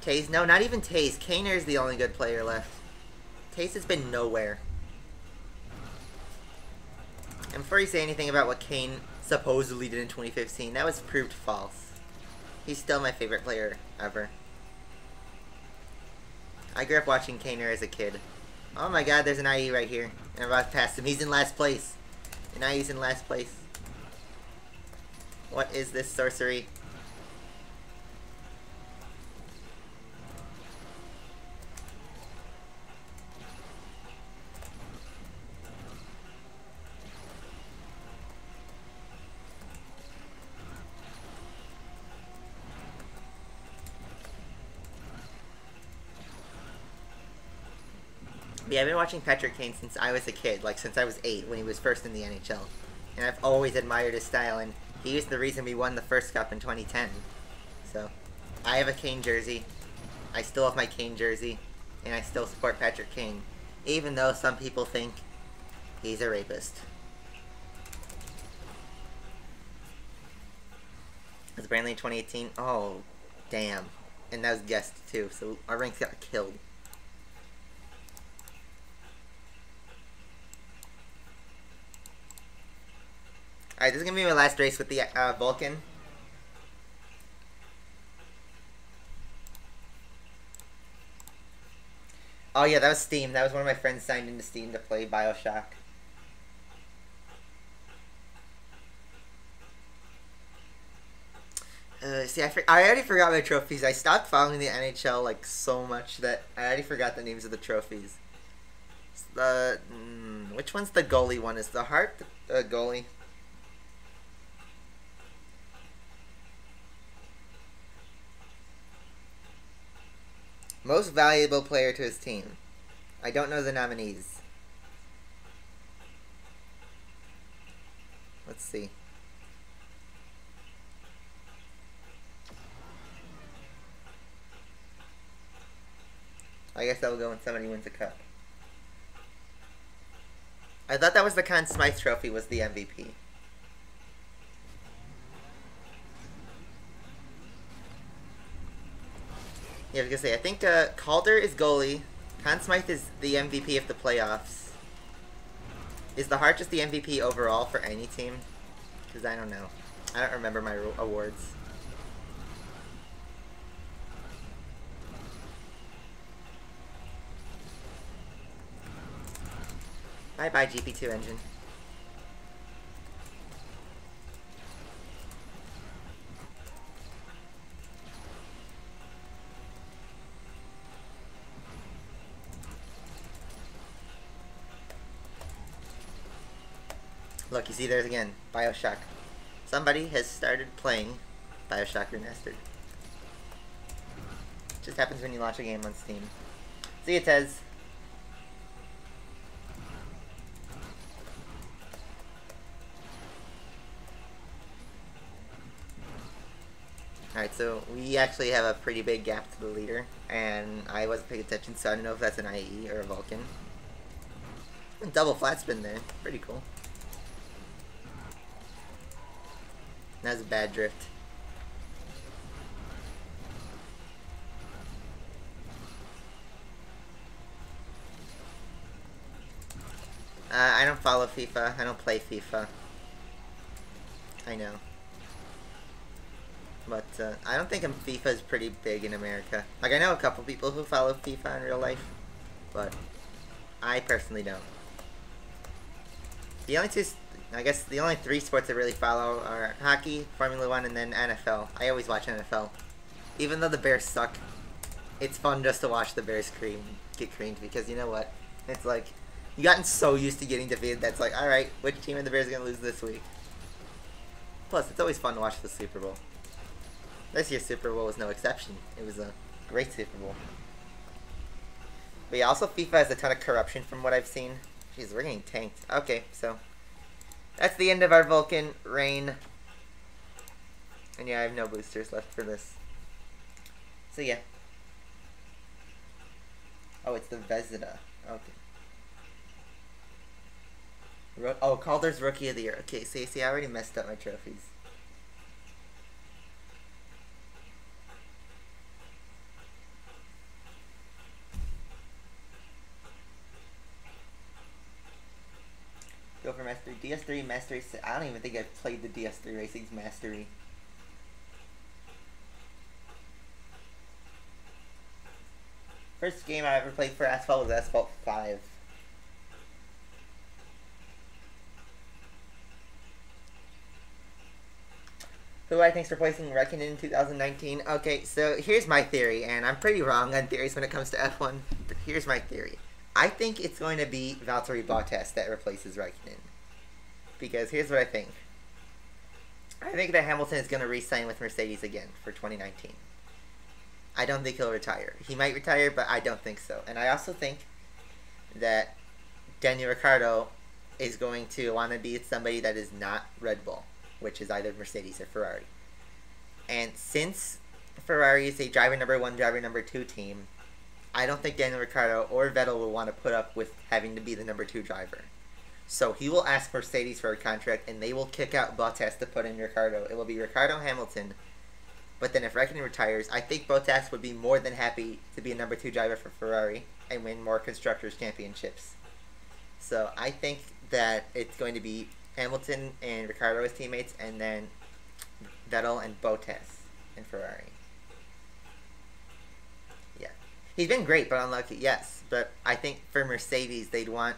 Taze? No, not even Taze. Kaner is the only good player left. Taze has been nowhere. And before you say anything about what Kane supposedly did in 2015, that was proved false. He's still my favorite player ever. I grew up watching Kaner as a kid. Oh my god, there's an IE right here. And I'm about to pass him. He's in last place. And IE's in last place. What is this sorcery? Yeah, I've been watching Patrick Kane since I was a kid, like since I was 8 when he was first in the NHL. And I've always admired his style, and he was the reason we won the first cup in 2010. So, I have a Kane jersey. I still have my Kane jersey, and I still support Patrick Kane, even though some people think he's a rapist. It was Brantley in 2018. Oh, damn. And that was guest too, so our ranks got killed. Alright, this is going to be my last race with the Vulcan. Oh yeah, that was Steam. That was one of my friends signed into Steam to play Bioshock. See, I already forgot my trophies. I stopped following the NHL like so much that I already forgot the names of the trophies. Which one's the goalie one? Is the Hart the goalie? Most valuable player to his team. I don't know the nominees. Let's see. I guess that will go when somebody wins a cup. I thought that was the Conn Smythe Trophy was the MVP. Yeah, I was gonna say, I think Calder is goalie. Conn Smythe is the MVP of the playoffs. Is the Hart just the MVP overall for any team? Because I don't know. I don't remember my awards. Bye-bye, GP2 engine. Look, you see there's again, Bioshock. Somebody has started playing Bioshock Remastered. Just happens when you launch a game on Steam. See you, Tez. Alright, so we actually have a pretty big gap to the leader, and I wasn't paying attention, so I don't know if that's an IE or a Vulcan. Double flat spin there. Pretty cool. That was a bad drift. I don't follow FIFA. I don't play FIFA. I know. But I don't think FIFA is pretty big in America. Like, I know a couple people who follow FIFA in real life, but I personally don't. The only I guess the only 3 sports I really follow are hockey, Formula 1, and then NFL. I always watch NFL. Even though the Bears suck, it's fun just to watch the Bears get creamed, because you know what? It's like, You gotten so used to getting defeated that's like, alright, which team in the Bears are going to lose this week? Plus, it's always fun to watch the Super Bowl. This year's Super Bowl was no exception. It was a great Super Bowl. But yeah, also FIFA has a ton of corruption from what I've seen. Jeez, we're getting tanked. Okay, so that's the end of our Vulcan reign. And yeah, I have no boosters left for this. So yeah. Oh, it's the Vezina. Okay. Oh, Calder's Rookie of the Year. Okay, see, I already messed up my trophies. Go for Mastery. DS3, Mastery. I don't even think I've played the DS3 Racing's Mastery. First game I ever played for Asphalt was Asphalt 5. Who I think's replacing Raikkonen in 2019? Okay, so here's my theory, and I'm pretty wrong on theories when it comes to F1, but here's my theory. I think it's going to be Valtteri Bottas that replaces Raikkonen. Because here's what I think. I think that Hamilton is going to re-sign with Mercedes again for 2019. I don't think he'll retire. He might retire, but I don't think so. And I also think that Daniel Ricciardo is going to want to be somebody that is not Red Bull, which is either Mercedes or Ferrari. And since Ferrari is a driver number 1, driver number 2 team, I don't think Daniel Ricciardo or Vettel will want to put up with having to be the number 2 driver. So he will ask Mercedes for a contract, and they will kick out Bottas to put in Ricciardo. It will be Ricciardo Hamilton. But then if Raikkonen retires, I think Bottas would be more than happy to be a number 2 driver for Ferrari and win more Constructors' Championships. So I think that it's going to be Hamilton and Ricciardo as teammates, and then Vettel and Bottas in Ferrari. Yeah. He's been great, but unlucky, yes. But I think for Mercedes, they'd want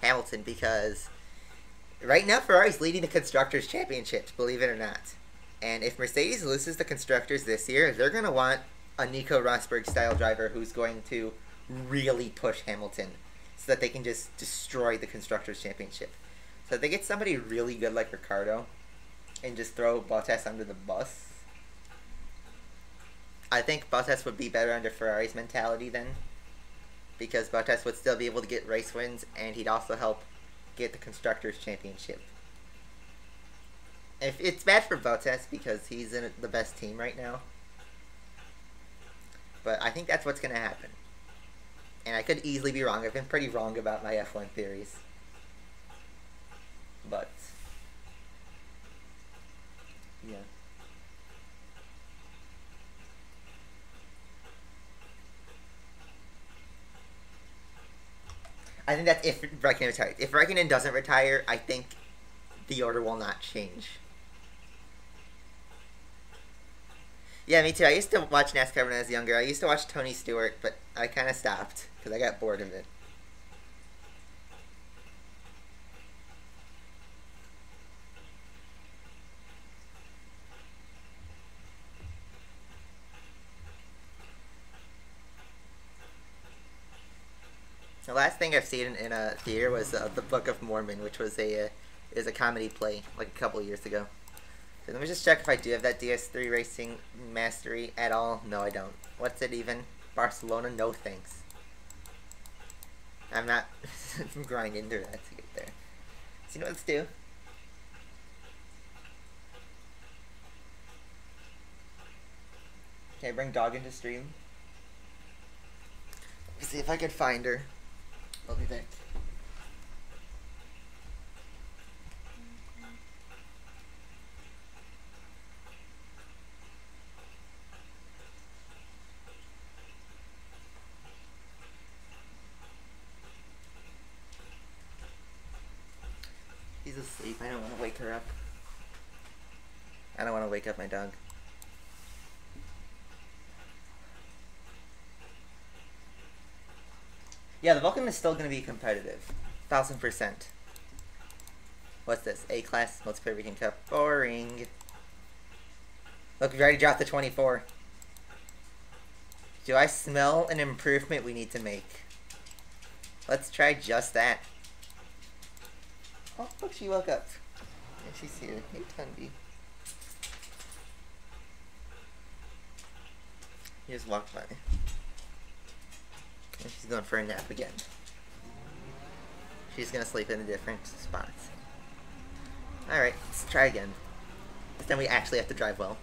Hamilton because right now Ferrari's leading the Constructors' Championships, believe it or not. And if Mercedes loses the Constructors this year, they're going to want a Nico Rosberg-style driver who's going to really push Hamilton so that they can just destroy the Constructors' Championship. So if they get somebody really good like Ricciardo and just throw Bottas under the bus, I think Bottas would be better under Ferrari's mentality then, because Bottas would still be able to get race wins, and he'd also help get the Constructors' Championship. If it's bad for Bottas because he's in the best team right now, but I think that's what's going to happen. And I could easily be wrong. I've been pretty wrong about my F1 theories. But yeah. I think that's if Raikkonen retires. If Raikkonen doesn't retire, I think the order will not change. Yeah, me too. I used to watch NASCAR when I was younger. I used to watch Tony Stewart, but I kind of stopped because I got bored of it. The last thing I've seen in a theater was the Book of Mormon, which was a comedy play like a couple of years ago. So let me just check if I do have that DS3 Racing Mastery at all. No, I don't. What's it even? Barcelona? No thanks. I'm not grinding through that to get there. So you know what let's do? Can I bring Dog into stream? Let me see if I can find her. I'll be back. She's asleep. I don't want to wake her up. I don't want to wake up my dog. Yeah, the Vulcan is still going to be competitive. 1000%. What's this? A-Class Multiplayer Weekend Cup. Boring. Look, we've already dropped the 24. Do I smell an improvement we need to make? Let's try just that. Oh, look, she woke up. And she's here. Hey, Tundy. He just walked by. And she's going for a nap again. She's gonna sleep in a different spots. Alright, let's try again. This time we actually have to drive well.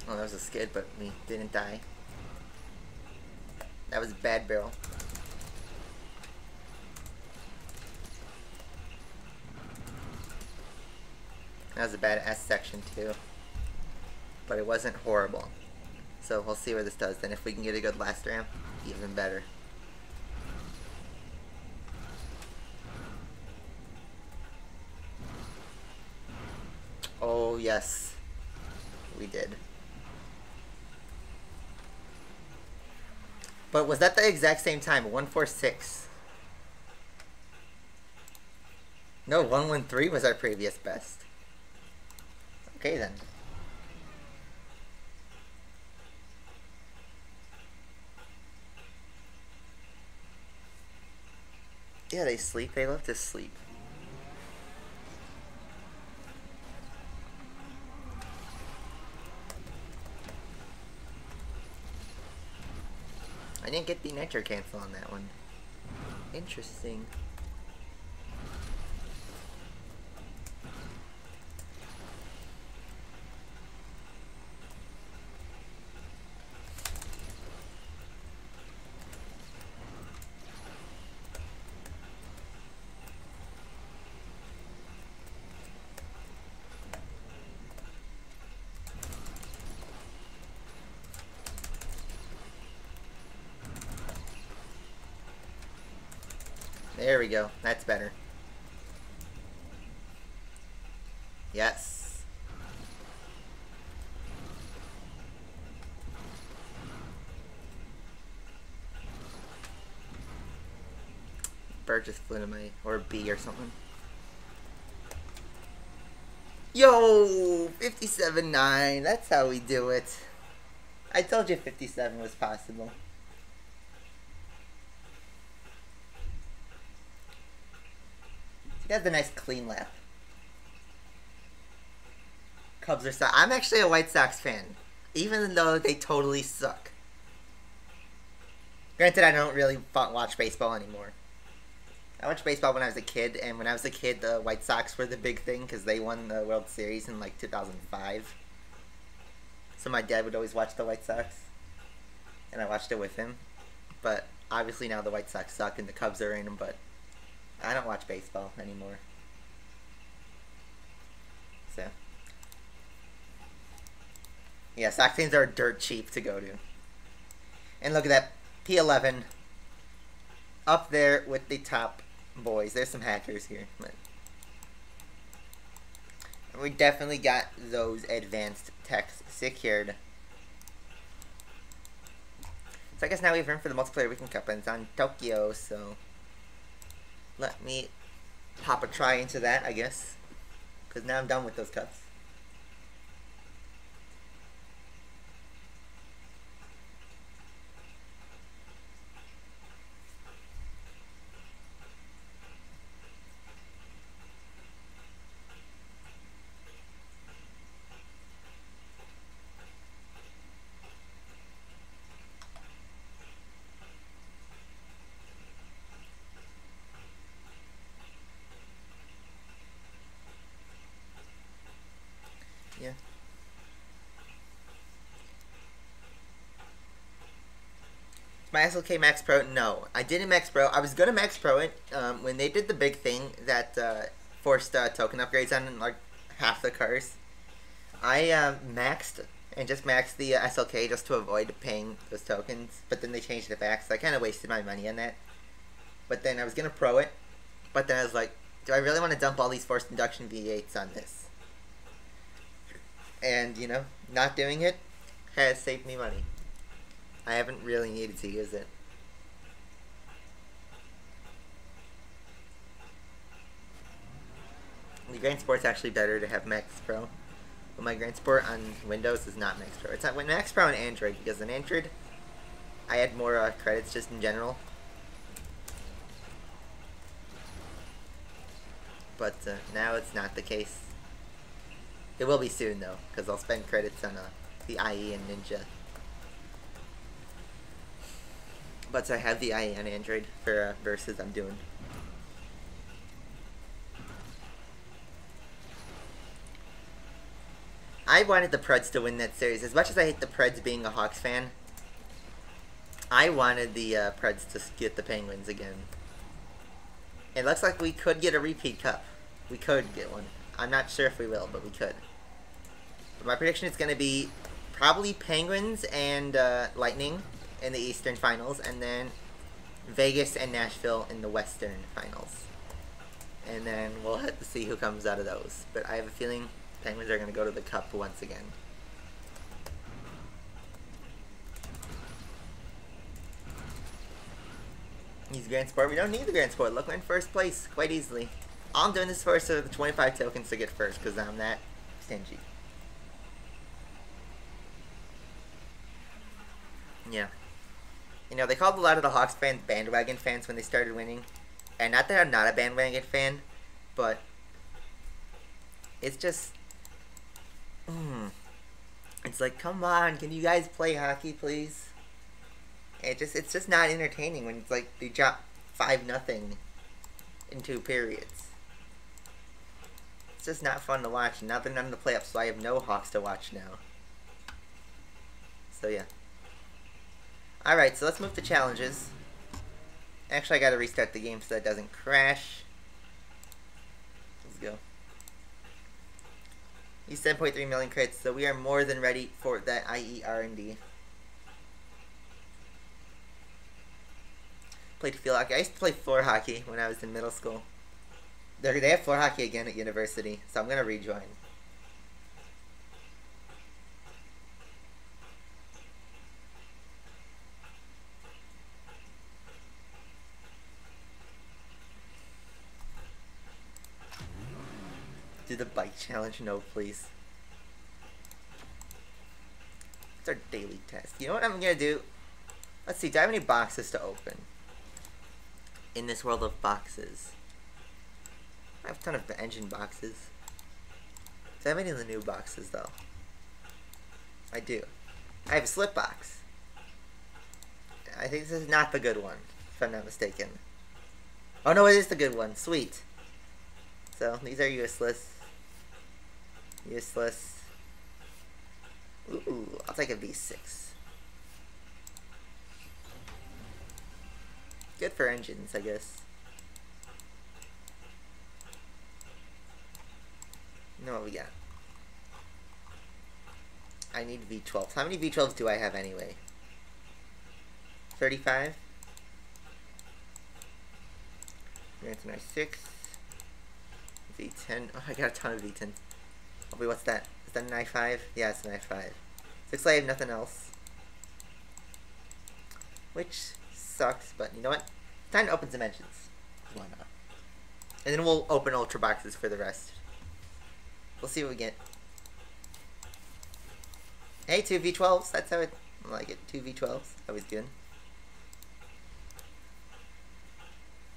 Oh, that was a skid, but we didn't die. That was a bad barrel. That was a bad S section too. But it wasn't horrible. So we'll see where this does. Then if we can get a good last ramp, even better. Oh yes. We did. But was that the exact same time? 146. No, 113 was our previous best. Okay then. Yeah, they sleep. They love to sleep. I didn't get the nitro cancel on that one. Interesting. There we go. That's better. Yes. Bird just flew to my... or B or something. Yo! 57.9. That's how we do it. I told you 57 was possible. That's a nice clean lap. Cubs are suck. I'm actually a White Sox fan, even though they totally suck. Granted, I don't really watch baseball anymore. I watched baseball when I was a kid, and when I was a kid, the White Sox were the big thing because they won the World Series in like 2005. So my dad would always watch the White Sox, and I watched it with him. But obviously now the White Sox suck and the Cubs are in them, but I don't watch baseball anymore. So. Yeah, Sox games are dirt cheap to go to. And look at that. P11. Up there with the top boys. There's some hackers here. But we definitely got those advanced techs secured. So I guess now we have room for the multiplayer weekend cup, and it's on Tokyo, so let me pop a try into that, I guess. Because now I'm done with those cups. Yeah. My SLK Max Pro? No. I didn't Max Pro. I was going to Max Pro it when they did the big thing that forced token upgrades on like half the cars. I maxed and just maxed the SLK just to avoid paying those tokens, but then they changed it back, so I kind of wasted my money on that. But then I was going to Pro it, but then I was like, do I really want to dump all these forced induction V8s on this? And, you know, not doing it has saved me money. I haven't really needed to use it. The Grand Sport's actually better to have Max Pro. But my Grand Sport on Windows is not Max Pro. It's not Max Pro on Android, because on Android, I had more credits just in general. But now it's not the case. It will be soon, though, because I'll spend credits on the IE and Ninja. But I have the IE on Android for versus I'm doing. I wanted the Preds to win that series. As much as I hate the Preds being a Hawks fan, I wanted the Preds to get the Penguins again. It looks like we could get a repeat cup. We could get one. I'm not sure if we will, but we could. But my prediction is going to be probably Penguins and Lightning in the Eastern Finals, and then Vegas and Nashville in the Western Finals. And then we'll have to see who comes out of those. But I have a feeling Penguins are going to go to the Cup once again. He's Grand Sport. We don't need the Grand Sport. Look, we're in first place quite easily. All I'm doing this for is the 25 tokens to get first, because I'm that stingy. Yeah. You know, they called a lot of the Hawks fans bandwagon fans when they started winning. And not that I'm not a bandwagon fan, but it's just... It's like, come on, can you guys play hockey, please? It's just not entertaining when it's like they drop 5-0 in 2 periods. It's just not fun to watch. Now they're not in the playoffs, so I have no Hawks to watch now. So yeah. Alright, so let's move to challenges. Actually, I gotta restart the game so that it doesn't crash. Let's go. He's 7.3 million crits, so we are more than ready for that IE R&D. Played field hockey. I used to play floor hockey when I was in middle school. They have floor hockey again at university, so I'm gonna rejoin. Do the bike challenge? No, please. It's our daily test. You know what I'm gonna do? Let's see, do I have any boxes to open? In this world of boxes. I have a ton of engine boxes. Do I have any of the new boxes, though? I do. I have a slip box. I think this is not the good one, if I'm not mistaken. Oh no, it is the good one. Sweet. So, these are useless. Useless. Ooh, I'll take a V6. Good for engines, I guess. You know what we got? I need V12s. How many V12s do I have anyway? 35? That's an I6. V10. Oh, I got a ton of V10. Oh, wait, what's that? Is that an I5? Yeah, it's an I5. Looks like I have nothing else. Which sucks, but you know what? Time to open some engines. Why not? And then we'll open ultra boxes for the rest. We'll see what we get. Hey, 2 V12s. That's how I like it. 2 V12s. Always good.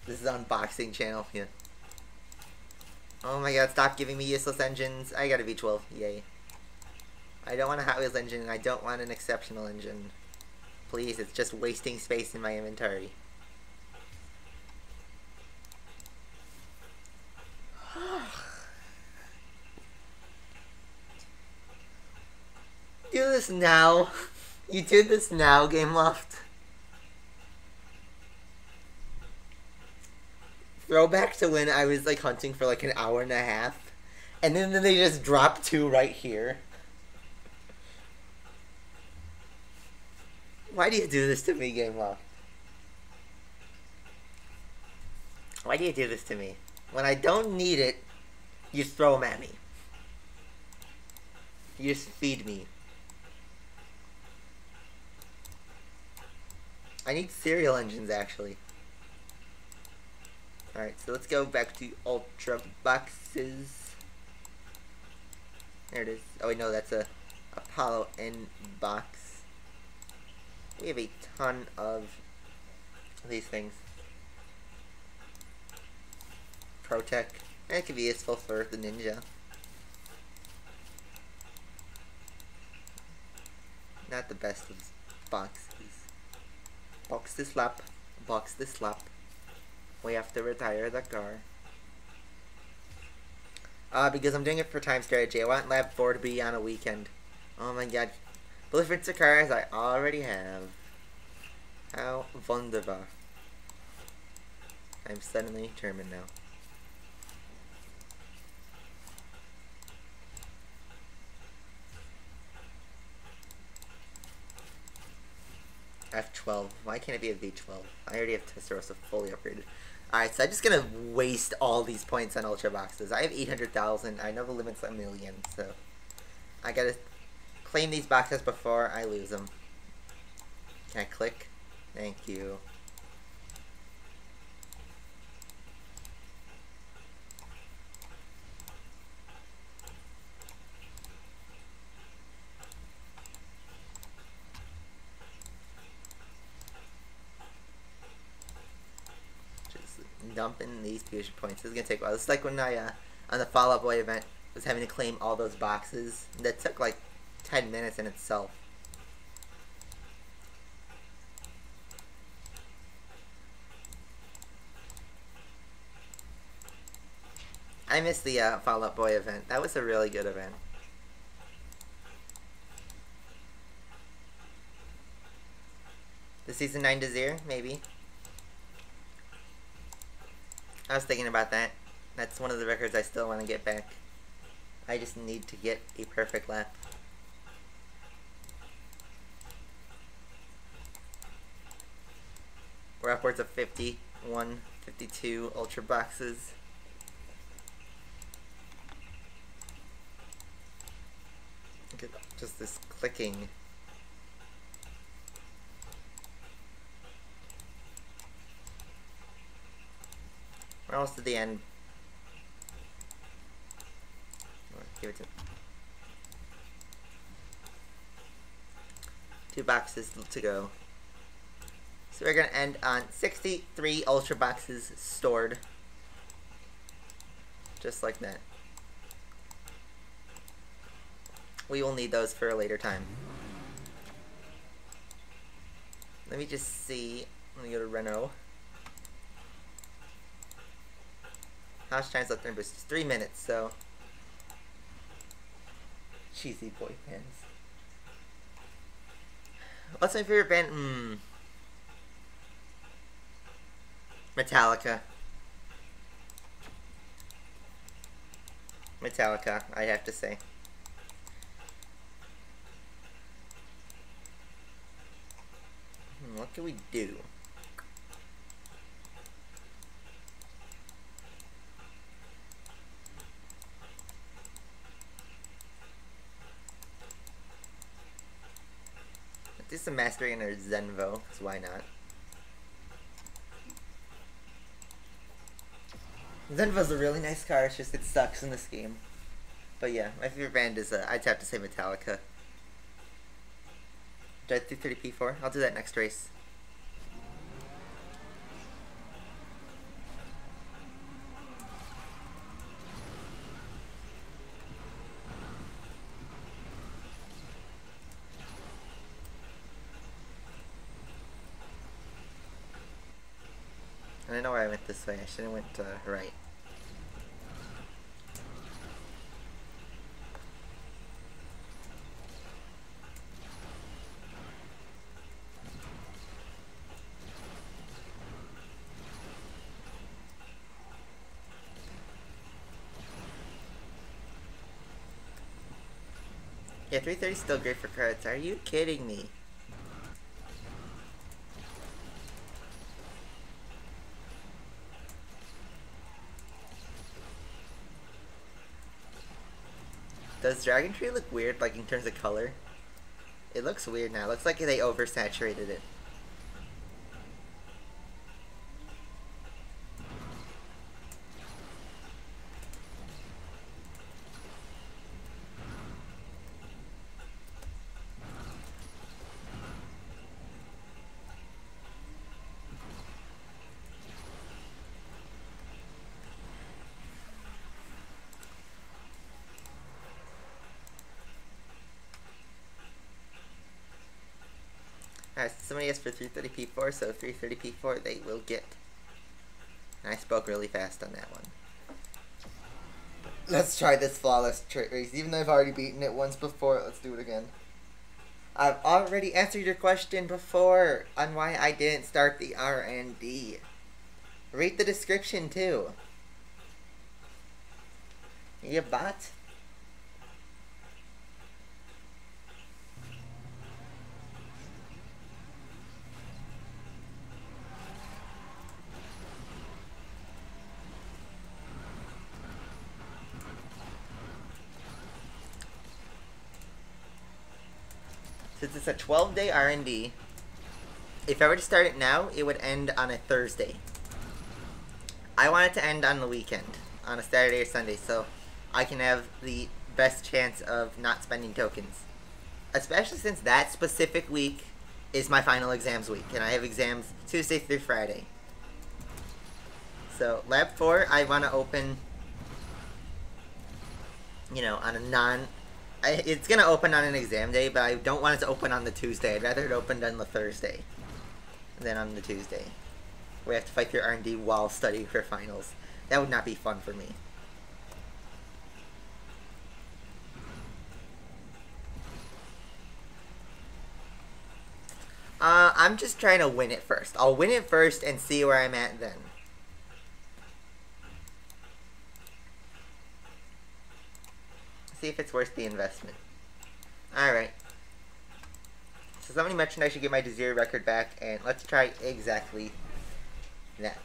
This is unboxing channel. Yeah. Oh my god, stop giving me useless engines. I got a V12. Yay. I don't want a Hot Wheels engine. I don't want an exceptional engine. Please, it's just wasting space in my inventory. Do this now. You do this now, Gameloft. Throwback to when I was like hunting for like an hour and a half, and then they just dropped 2 right here. Why do you do this to me, Gameloft? Why do you do this to me? When I don't need it, you throw them at me. You just feed me. I need cereal engines, actually. Alright, so let's go back to Ultra Boxes. There it is. Oh, wait, no, that's a Apollo N box. We have a ton of these things. Protec. That could be useful for the ninja. Not the best of boxes. Box this lap. Box this lap. We have to retire the car. Because I'm doing it for time strategy. I want Lab 4 to be on a weekend. Oh my god. Blueprints of cars I already have. How wunderbar. I'm suddenly determined now. F12. Why can't it be a V12? I already have Testarossa fully upgraded. Alright, so I'm just gonna waste all these points on Ultra Boxes. I have 800,000. I know the limit's a million, so I gotta claim these boxes before I lose them. Can I click? Thank you. Dumping these fusion points. This is gonna take a while. It's like when I on the Fall Out Boy event was having to claim all those boxes. That took like 10 minutes in itself. I missed the Fall Out Boy event. That was a really good event. The season 9 Desire, maybe. I was thinking about that. That's one of the records I still want to get back. I just need to get a perfect lap. We're upwards of 51, 52 Ultra Boxes. Look at just this clicking. We're almost to the end. Give it to 2 boxes to go. So we're gonna end on 63 Ultra Boxes stored. Just like that. We will need those for a later time. Let me just see. Let me go to Renault. How much time's left in boost? 3 minutes, so. Cheesy boy bands. What's my favorite band? Metallica. Metallica, I have to say. What can we do? Do some mastering or Zenvo, because why not? Zenvo's a really nice car, it's just it sucks in this game. But yeah, my favorite band is, I'd have to say Metallica. Did I do 30p4? I'll do that next race. And I know where I went this way. I should have went right. Yeah, 330 is still great for cards. Are you kidding me? Does Dragon Tree look weird, like in terms of color? It looks weird now. It looks like they oversaturated it. Alright, somebody asked for 330p4, so 330p4 they will get. And I spoke really fast on that one. Let's try this flawless trait race. Even though I've already beaten it once before, let's do it again. I've already answered your question before on why I didn't start the R&D. Read the description too. You bot? Since it's a 12-day R&D, if I were to start it now, it would end on a Thursday. I want it to end on the weekend, on a Saturday or Sunday, so I can have the best chance of not spending tokens. Especially since that specific week is my final exams week, and I have exams Tuesday through Friday. So, Lab 4, I want to open, you know, on a it's going to open on an exam day, but I don't want it to open on the Tuesday. I'd rather it opened on the Thursday than on the Tuesday. We have to fight through R&D while studying for finals. That would not be fun for me. I'm just trying to win it first. I'll win it first and see where I'm at then. See if it's worth the investment. Alright. So somebody mentioned I should get my Desire record back, and let's try exactly that.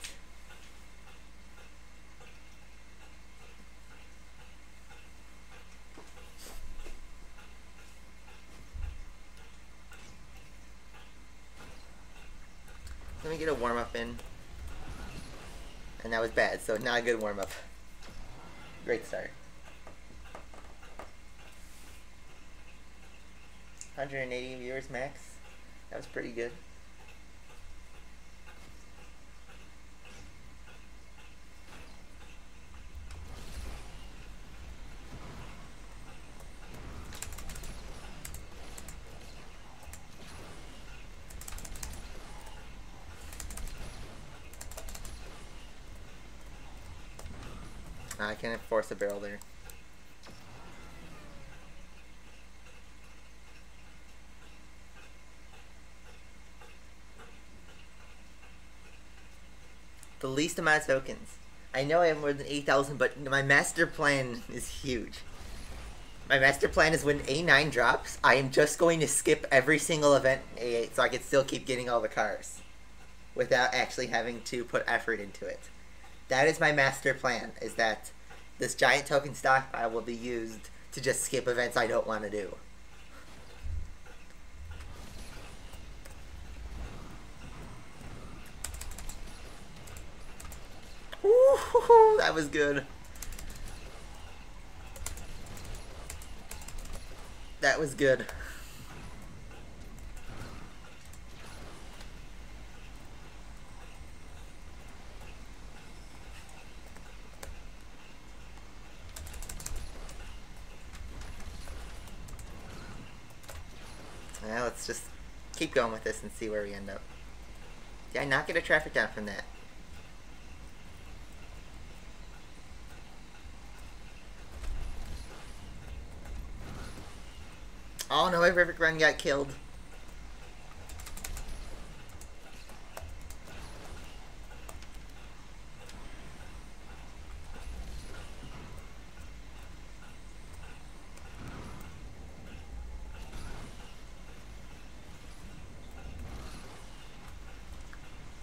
Let me get a warm-up in. And that was bad, so not a good warm-up. Great start. 180 viewers max. That was pretty good. I can't force a barrel there. The least amount of tokens. I know I have more than 8,000, but my master plan is huge. My master plan is when A9 drops, I am just going to skip every single event in A8 so I can still keep getting all the cars without actually having to put effort into it. That is my master plan, is that this giant token stockpile will be used to just skip events I don't want to do. Ooh, that was good. That was good. Now let's just keep going with this and see where we end up. Did I not get a traffic down from that? Oh no, my perfect run got killed.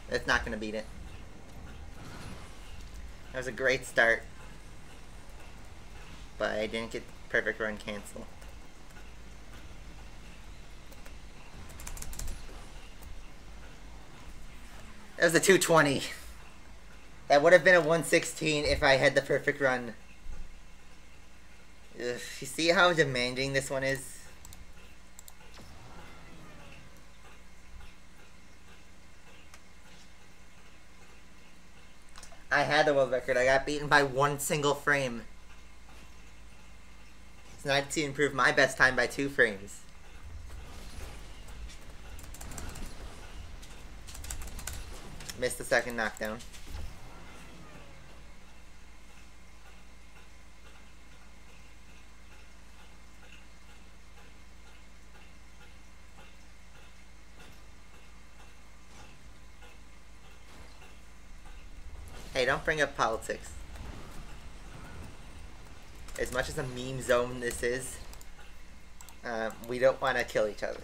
It's not going to beat it. That was a great start. But I didn't get perfect run cancel. That was a 220. That would have been a 116 if I had the perfect run. Ugh, you see how demanding this one is? I had the world record. I got beaten by one single frame. So now I need to improve my best time by 2 frames. Missed the second knockdown. Hey, don't bring up politics. As much as a meme zone this is, we don't want to kill each other.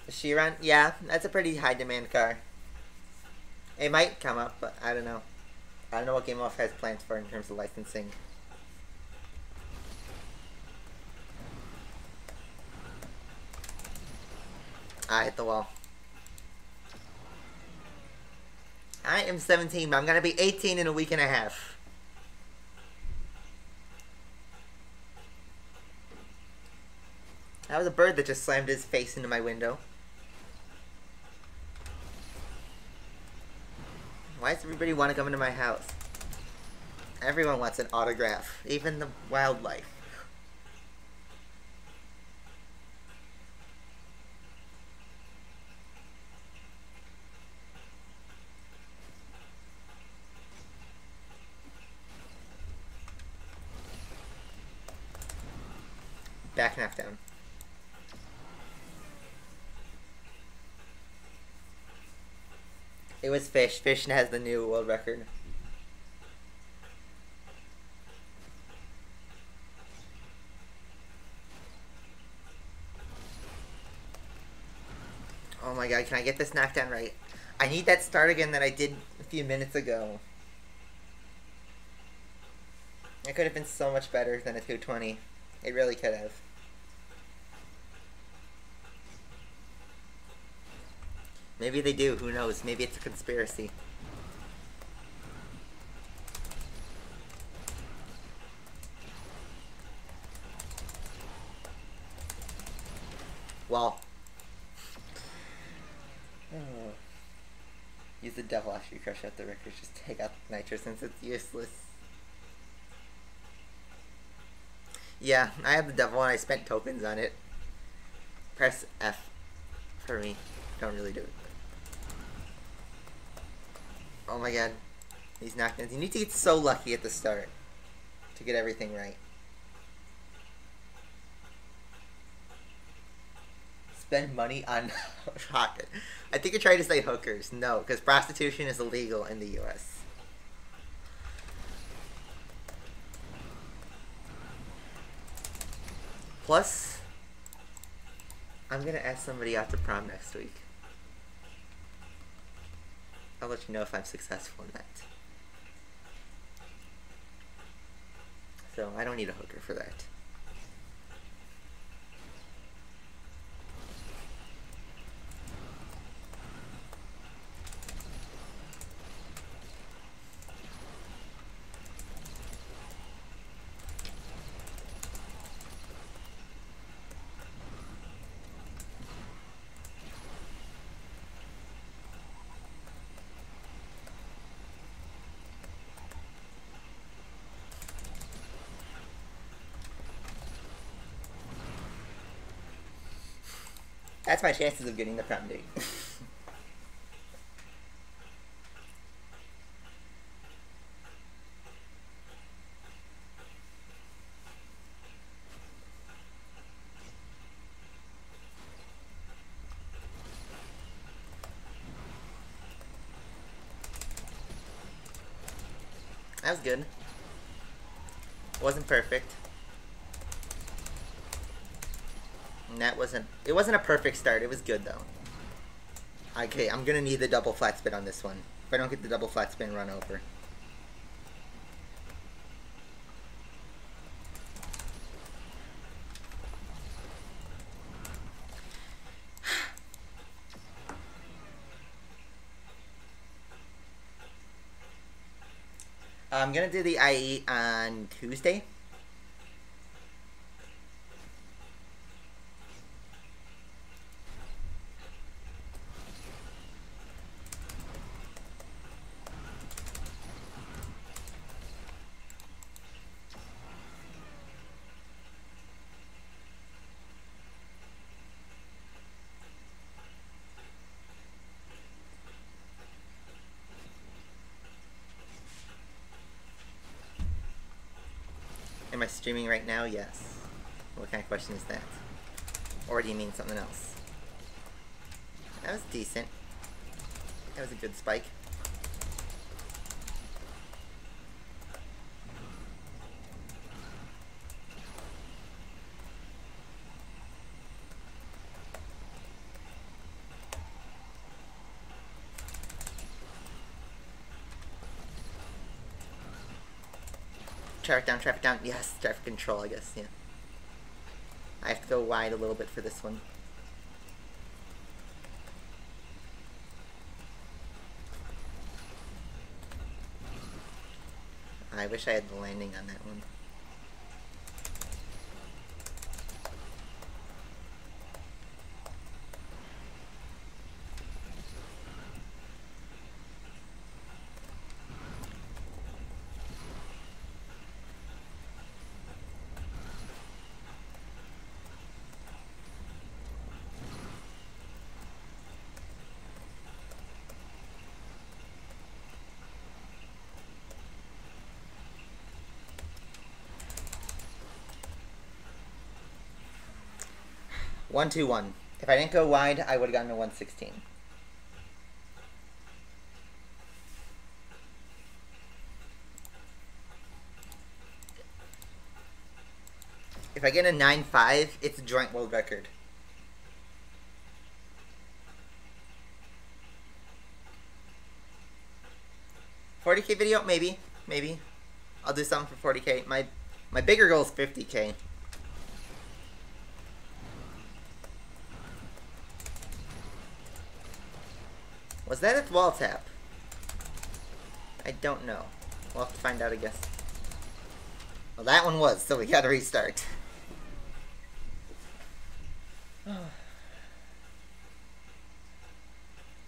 The Chiron? Yeah, that's a pretty high demand car. It might come up, but I don't know. I don't know what Gameloft has plans for in terms of licensing. I hit the wall. I am 17, but I'm going to be 18 in a week and a half. That was a bird that just slammed his face into my window. Why does everybody want to come into my house? Everyone wants an autograph, even the wildlife. Back knockdown. It was Fish. Fish has the new world record. Oh my god, can I get this knockdown right? I need that start again that I did a few minutes ago. It could have been so much better than a 220. It really could have. Maybe they do, who knows? Maybe it's a conspiracy. Well. Use the devil after you crush out the records. Just take out the nitro since it's useless. Yeah, I have the devil and I spent tokens on it. Press F for me. Don't really do it. Oh my god. These knockdowns. You need to get so lucky at the start to get everything right. Spend money on rocket. I think you're trying to say hookers. No, because prostitution is illegal in the US. Plus, I'm gonna ask somebody out to prom next week. I'll let you know if I'm successful in that. So, I don't need a hooker for that. That's my chances of getting the prom date. That was good. Wasn't perfect. And that wasn't... It wasn't a perfect start. It was good, though. Okay, I'm gonna need the double flat spin on this one. If I don't get the double flat spin, run over. I'm gonna do the IE on Tuesday. Am I streaming right now? Yes. What kind of question is that? Or do you mean something else? That was decent. That was a good spike. Traffic down. Yes, traffic control, I guess, yeah. I have to go wide a little bit for this one. I wish I had the landing on that one. One, 2, 1. If I didn't go wide, I would have gotten a 116. If I get a 9.5, it's a joint world record. $40K video? Maybe. Maybe. I'll do something for 40K. My bigger goal is 50K. Was that its wall tap? I don't know. We'll have to find out, I guess. Well, that one was, so we gotta restart.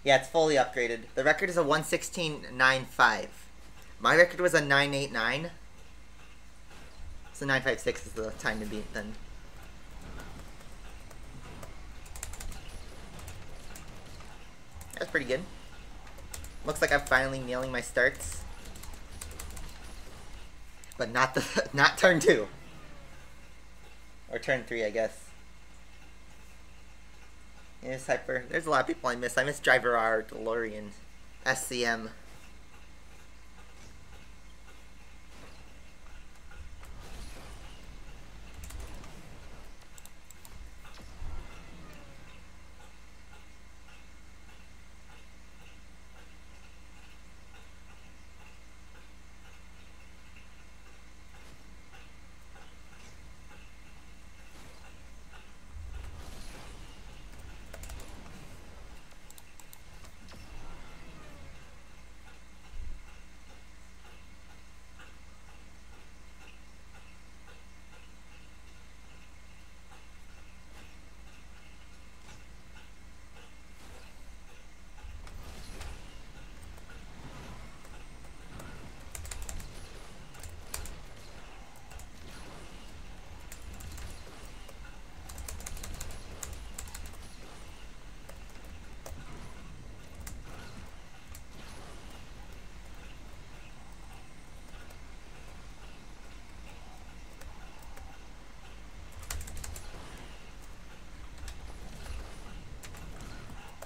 Yeah, it's fully upgraded. The record is a 116.95. My record was a 989. So 956 is the time to beat then. That's pretty good. Looks like I'm finally nailing my starts. But not not turn 2. Or turn 3, I guess. Yes, Hyper. There's a lot of people I miss. I miss Driver R, DeLorean, SCM.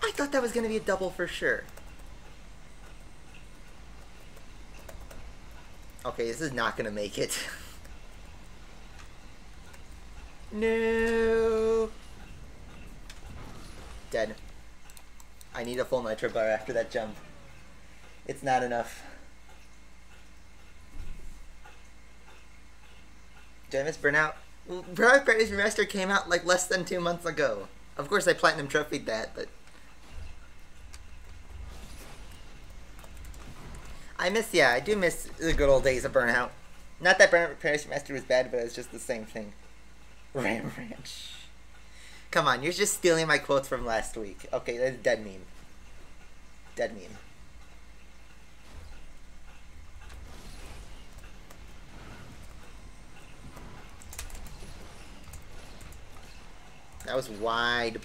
I thought that was going to be a double for sure. Okay, this is not going to make it. No. Dead. I need a full nitro bar after that jump. It's not enough. Did I miss Burnout? Well, Burnout Paradise Remastered came out like less than 2 months ago. Of course I Platinum Trophied that, but... I do miss the good old days of Burnout. Not that Burnout Repair Master was bad, but it's just the same thing. Ram Ranch. Come on, you're just stealing my quotes from last week. Okay, that's dead meme. Dead meme. That was wide.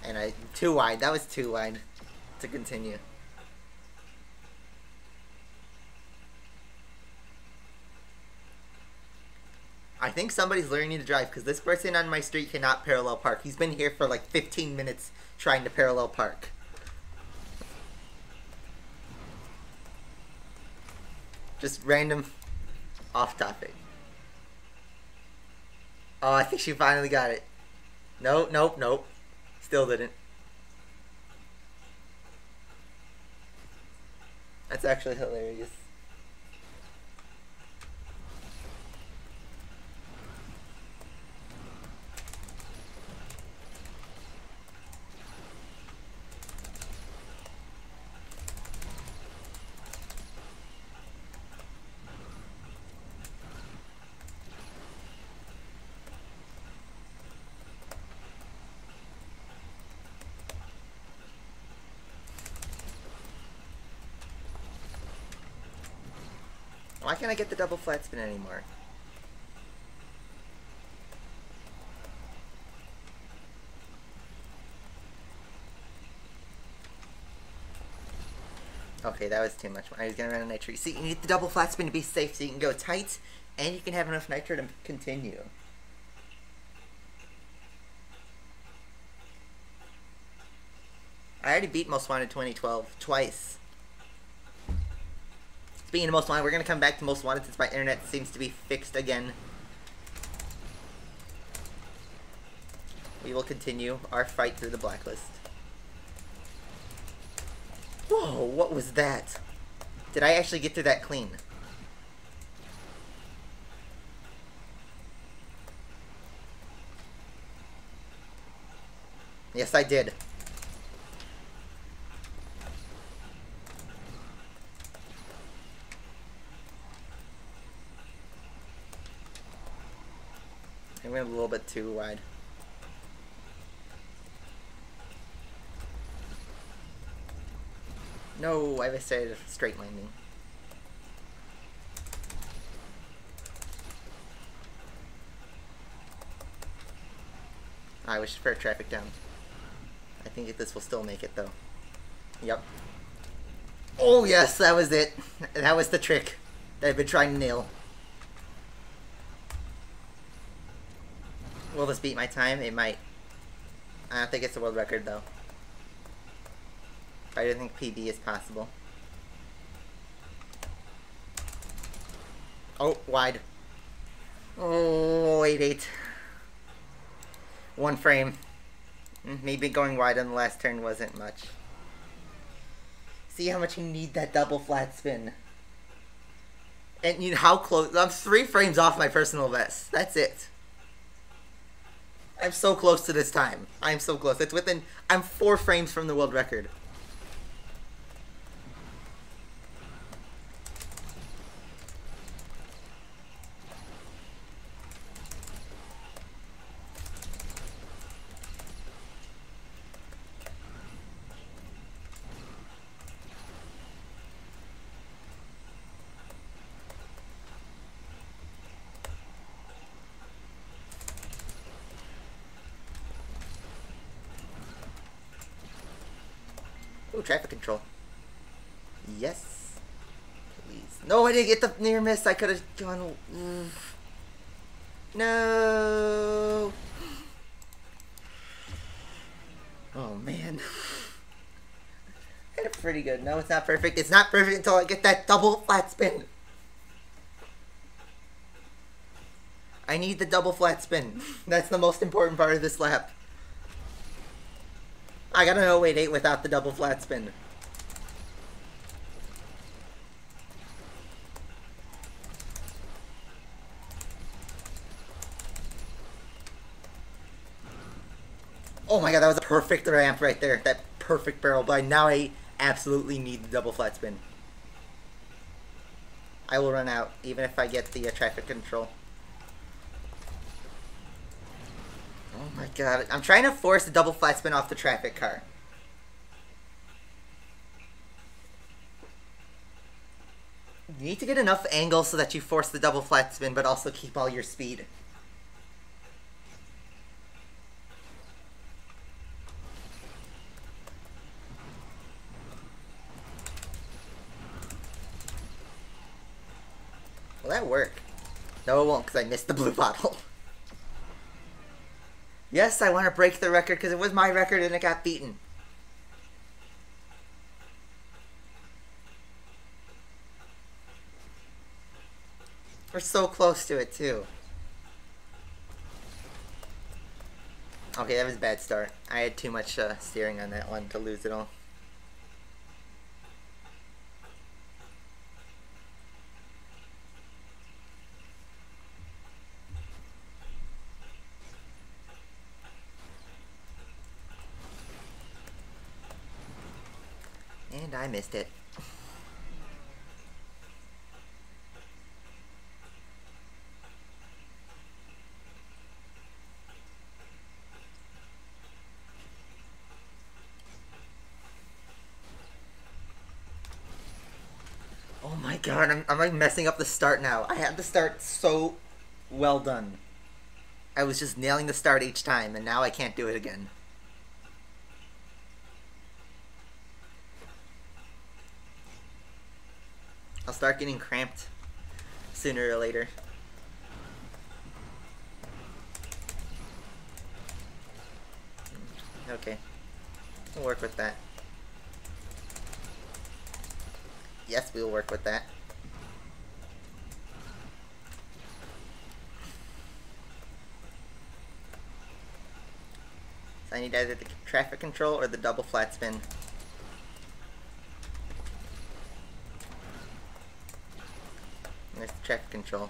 And too wide. That was too wide to continue. I think somebody's learning to drive because this person on my street cannot parallel park. He's been here for like 15 minutes trying to parallel park. Just random off topic. Oh, I think she finally got it. Nope, nope, nope. Still didn't. That's actually hilarious. Why can't I get the double flat spin anymore? Okay, that was too much. I was gonna run a nitro. See, you need the double flat spin to be safe so you can go tight and you can have enough nitro to continue. I already beat Most Wanted 2012 twice. Speaking of Most Wanted, we're going to come back to Most Wanted since my internet seems to be fixed again. We will continue our fight through the blacklist. Whoa, what was that? Did I actually get through that clean? Yes, I did. I went a little bit too wide. No, I decided a straight landing. I wish for traffic down. I think this will still make it though. Yep. Oh yes, that was it. That was the trick that I've been trying to nail. Will this beat my time? It might. I don't think it's a world record though. I don't think PB is possible. Oh, wide. Oh, 8-8. One frame. Maybe going wide on the last turn wasn't much. See how much you need that double flat spin. And you know how close. I'm 3 frames off my personal best. That's it. I'm so close to this time. I'm so close. It's within. I'm 4 frames from the world record. Oh, traffic control. Yes. Please. No, I didn't get the near miss. I could have gone. No. Oh, man. I did pretty good. No, it's not perfect. It's not perfect until I get that double flat spin. I need the double flat spin. That's the most important part of this lap. I got an 088 without the double flat spin. Oh my god, that was a perfect ramp right there. That perfect barrel, but now I absolutely need the double flat spin. I will run out, even if I get the traffic control. Oh my god. I'm trying to force the double flat spin off the traffic car. You need to get enough angle so that you force the double flat spin, but also keep all your speed. Will that work? No, it won't, because I missed the blue bottle. Yes, I want to break the record, because it was my record and it got beaten. We're so close to it, too. Okay, that was a bad start. I had too much steering on that one to lose it all. And I missed it. Oh my god, I'm like messing up the start now. I had the start so well done. I was just nailing the start each time, and now I can't do it again. I'll start getting cramped sooner or later. Okay, we'll work with that. Yes, we'll work with that. So I need either the traffic control or the double flat spin. There's the traffic control.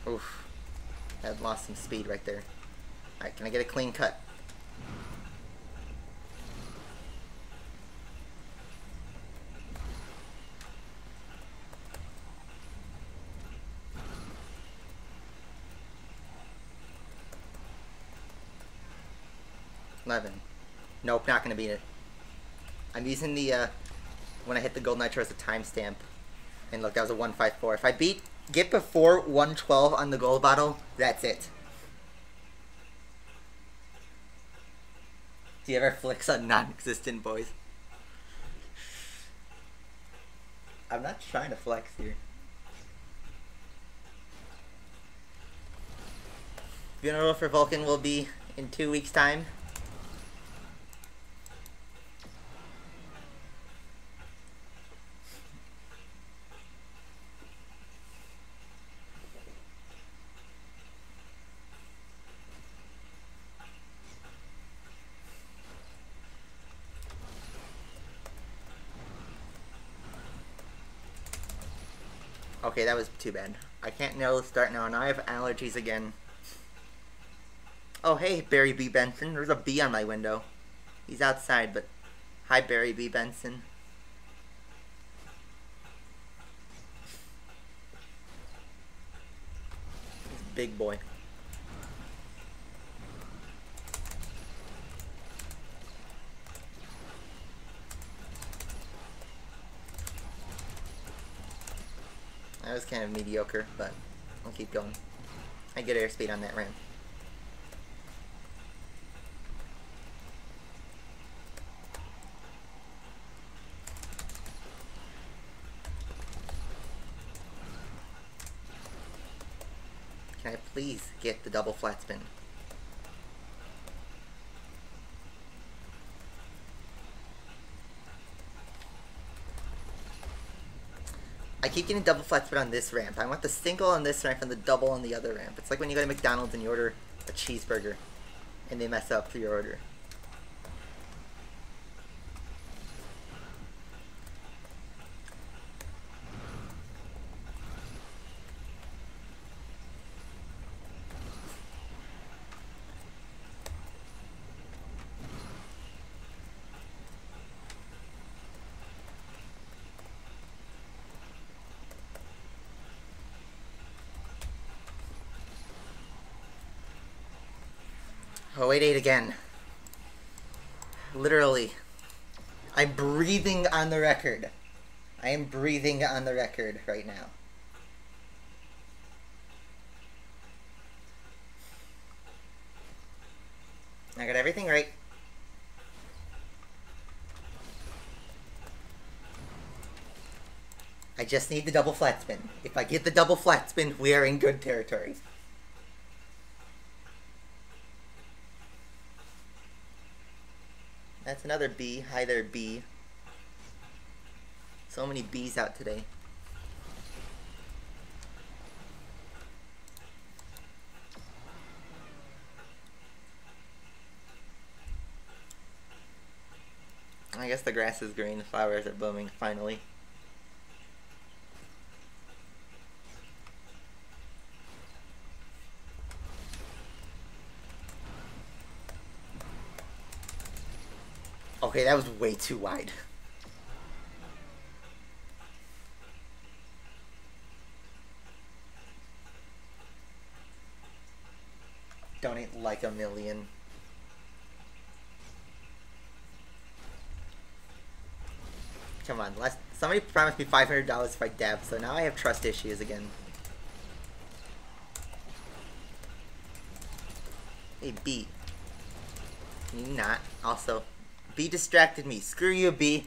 Oof. I've lost some speed right there. Alright, can I get a clean cut? Nope, not gonna beat it. I'm using the when I hit the gold nitro as a timestamp. And look, that was a 154. If I get before 112 on the gold bottle, that's it. Do you ever flicks on non-existent, boys? I'm not trying to flex here. Funeral for Vulcan will be in 2 weeks' time. Okay, that was too bad. I can't nail the start now, and I have allergies again. Oh, hey, Barry B. Benson. There's a bee on my window. He's outside, but... Hi, Barry B. Benson. He's a big boy. That was kind of mediocre, but I'll keep going. I get airspeed on that ramp. Can I please get the double flat spin? I keep getting double flat spin on this ramp. I want the single on this ramp and the double on the other ramp. It's like when you go to McDonald's and you order a cheeseburger and they mess up your order. Oh, 8-8 again. Literally. I'm breathing on the record. I am breathing on the record right now. I got everything right. I just need the double flat spin. If I get the double flat spin, we are in good territory. That's another B. Hi there, B. So many B's out today. I guess the grass is green, the flowers are blooming, finally. Okay, that was way too wide. Donate like $1 million. Come on, somebody promised me $500 if I dab, so now I have trust issues again. Hey, B. Can you not? Also, B distracted me. Screw you, B.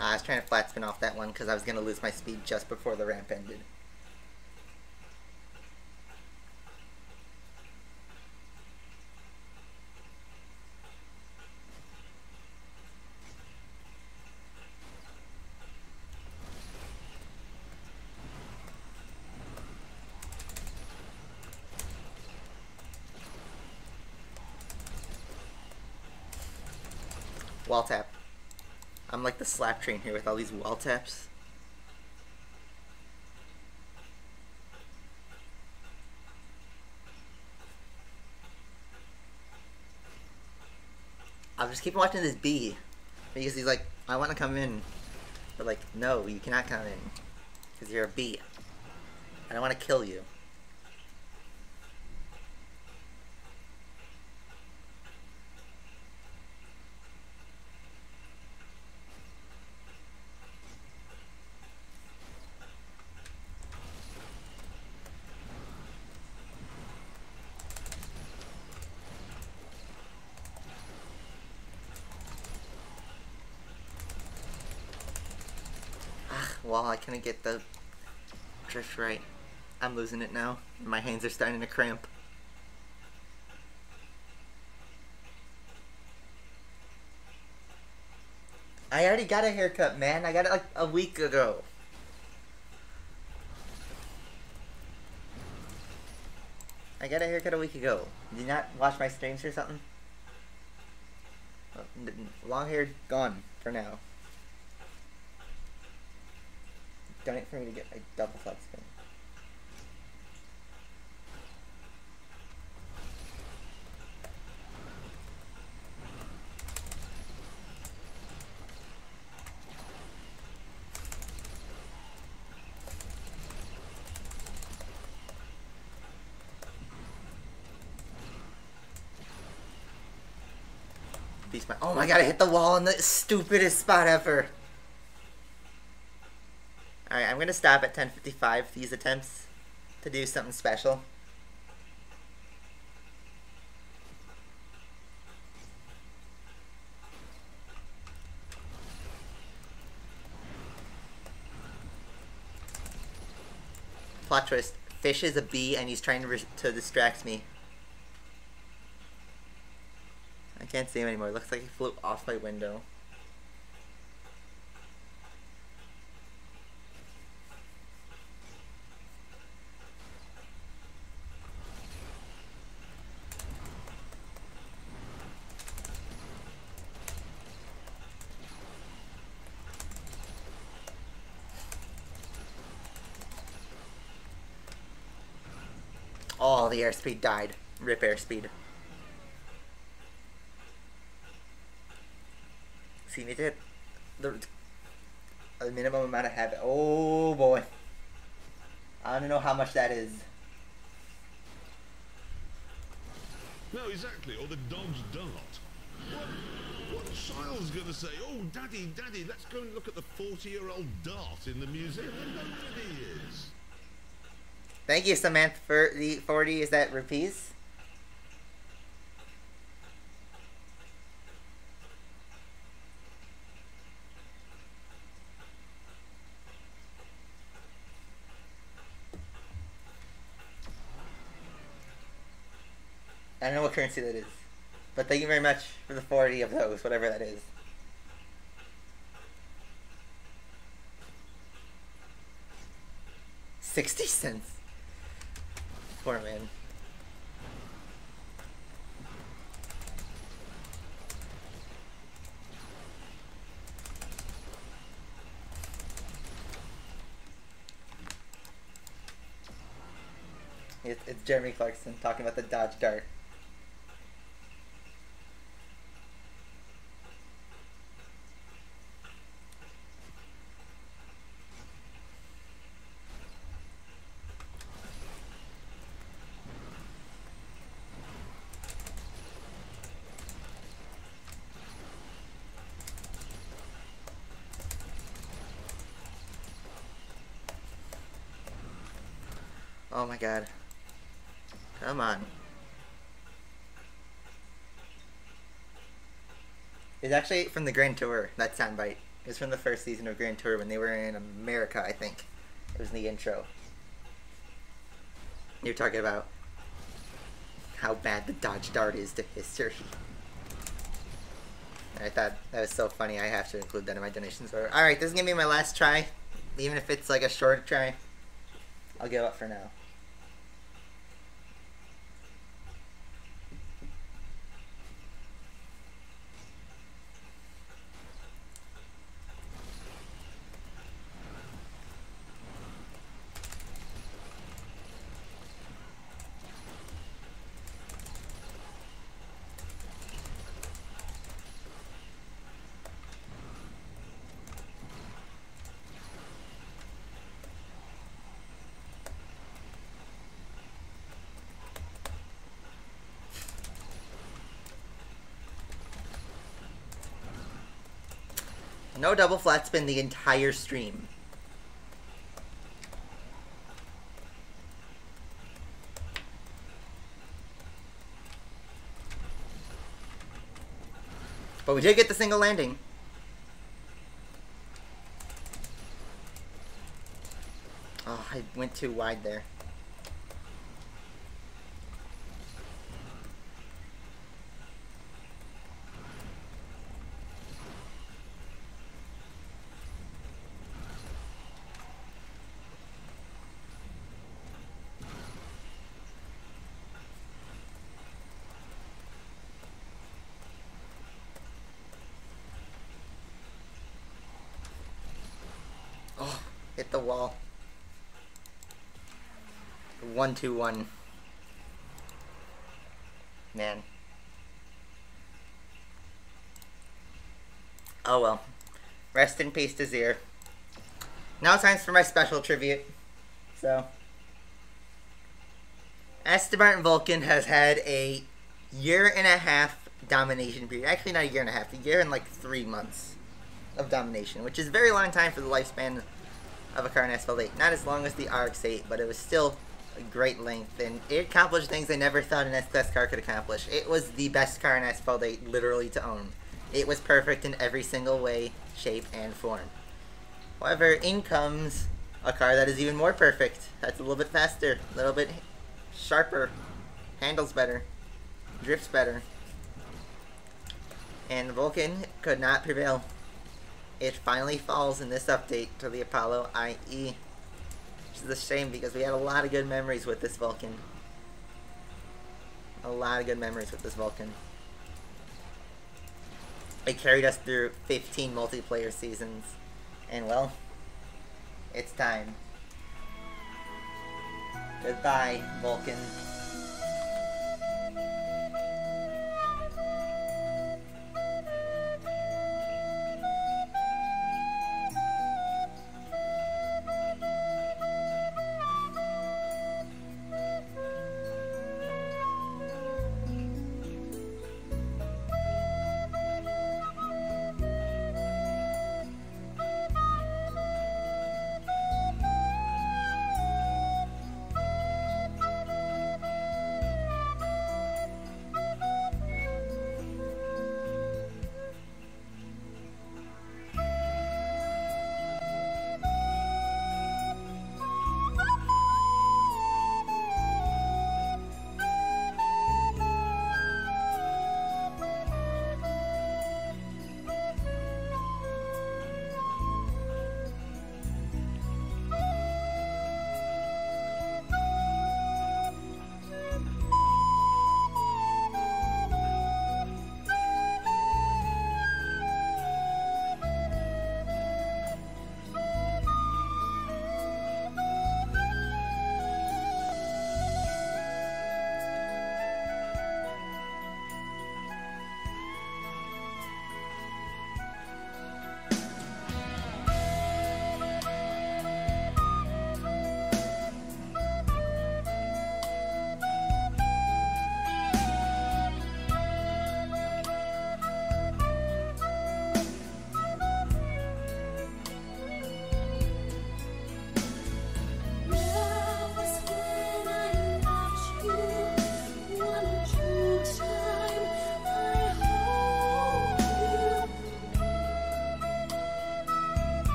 I was trying to flat spin off that one because I was going to lose my speed just before the ramp ended. Wall tap. I'm like the slap train here with all these wall taps. I'll just keep watching this B. Because he's like, I want to come in. But like, no, you cannot come in. Because you're a B. I don't want to kill you. Well, I couldn't get the drift right. I'm losing it now. My hands are starting to cramp. I already got a haircut, man. I got it like a week ago. I got a haircut a week ago. Did you not watch my streams or something? Long hair gone for now. Donate for me to get a double flex spin. Oh my god, I hit the wall in the stupidest spot ever. Alright, I'm gonna stop at 10:55 these attempts to do something special. plot twist. Fish is a bee and he's trying to distract me. I can't see him anymore. It looks like he flew off my window. Oh, the airspeed died. Rip airspeed. See, need to hit the minimum amount of habit. Oh boy. I don't know how much that is. No, exactly. Or the dog's dart. What child's gonna say, oh, Daddy, Daddy, let's go and look at the 40-year-old dart in the museum? I know what he is. Thank you, Samantha, for the 40. Is that rupees? I don't know what currency that is. But thank you very much for the 40 of those, whatever that is. $0.60. Poor man. It's Jeremy Clarkson talking about the Dodge Dart. Oh my god. Come on. It's actually from the Grand Tour, that soundbite. It was from the first season of Grand Tour when they were in America, I think. It was in the intro. You're talking about how bad the Dodge Dart is to history. I thought that was so funny, I have to include that in my donations. Alright, this is gonna be my last try. Even if it's like a short try, I'll give up for now. No double flat spin the entire stream. But we did get the single landing. Oh, I went too wide there. Hit the wall. 1-2-1. Man. Oh well. Rest in peace to Zir. Now it's time for my special tribute. So, Aston Vulcan has had a 1.5-year domination period. Actually, not a 1.5 years. A year and like 3 months of domination, which is a very long time for the lifespan of a car in Asphalt 8. Not as long as the RX-8, but it was still a great length, and it accomplished things I never thought an S car could accomplish. It was the best car in Asphalt 8, literally, to own. It was perfect in every single way, shape, and form. However, in comes a car that is even more perfect. That's a little bit faster, a little bit sharper, handles better, drifts better. And Vulcan could not prevail. It finally falls in this update to the Apollo IE. Which is a shame because we had a lot of good memories with this Vulcan. A lot of good memories with this Vulcan. It carried us through 15 multiplayer seasons. And well, it's time. Goodbye, Vulcan.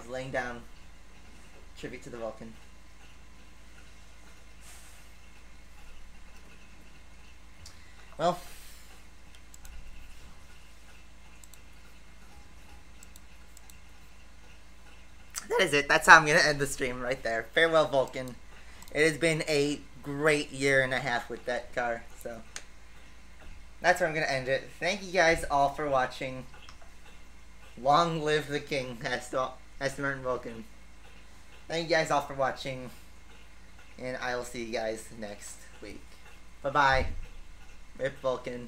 Laying down tribute to the Vulcan. Well, that is it. That's how I'm gonna end the stream right there. Farewell, Vulcan. It has been a great year and a half with that car, so that's where I'm gonna end it. Thank you guys all for watching. Long live the king, Aston Vulcan. Thank you guys all for watching, and I will see you guys next week. Bye bye. Rip Vulcan.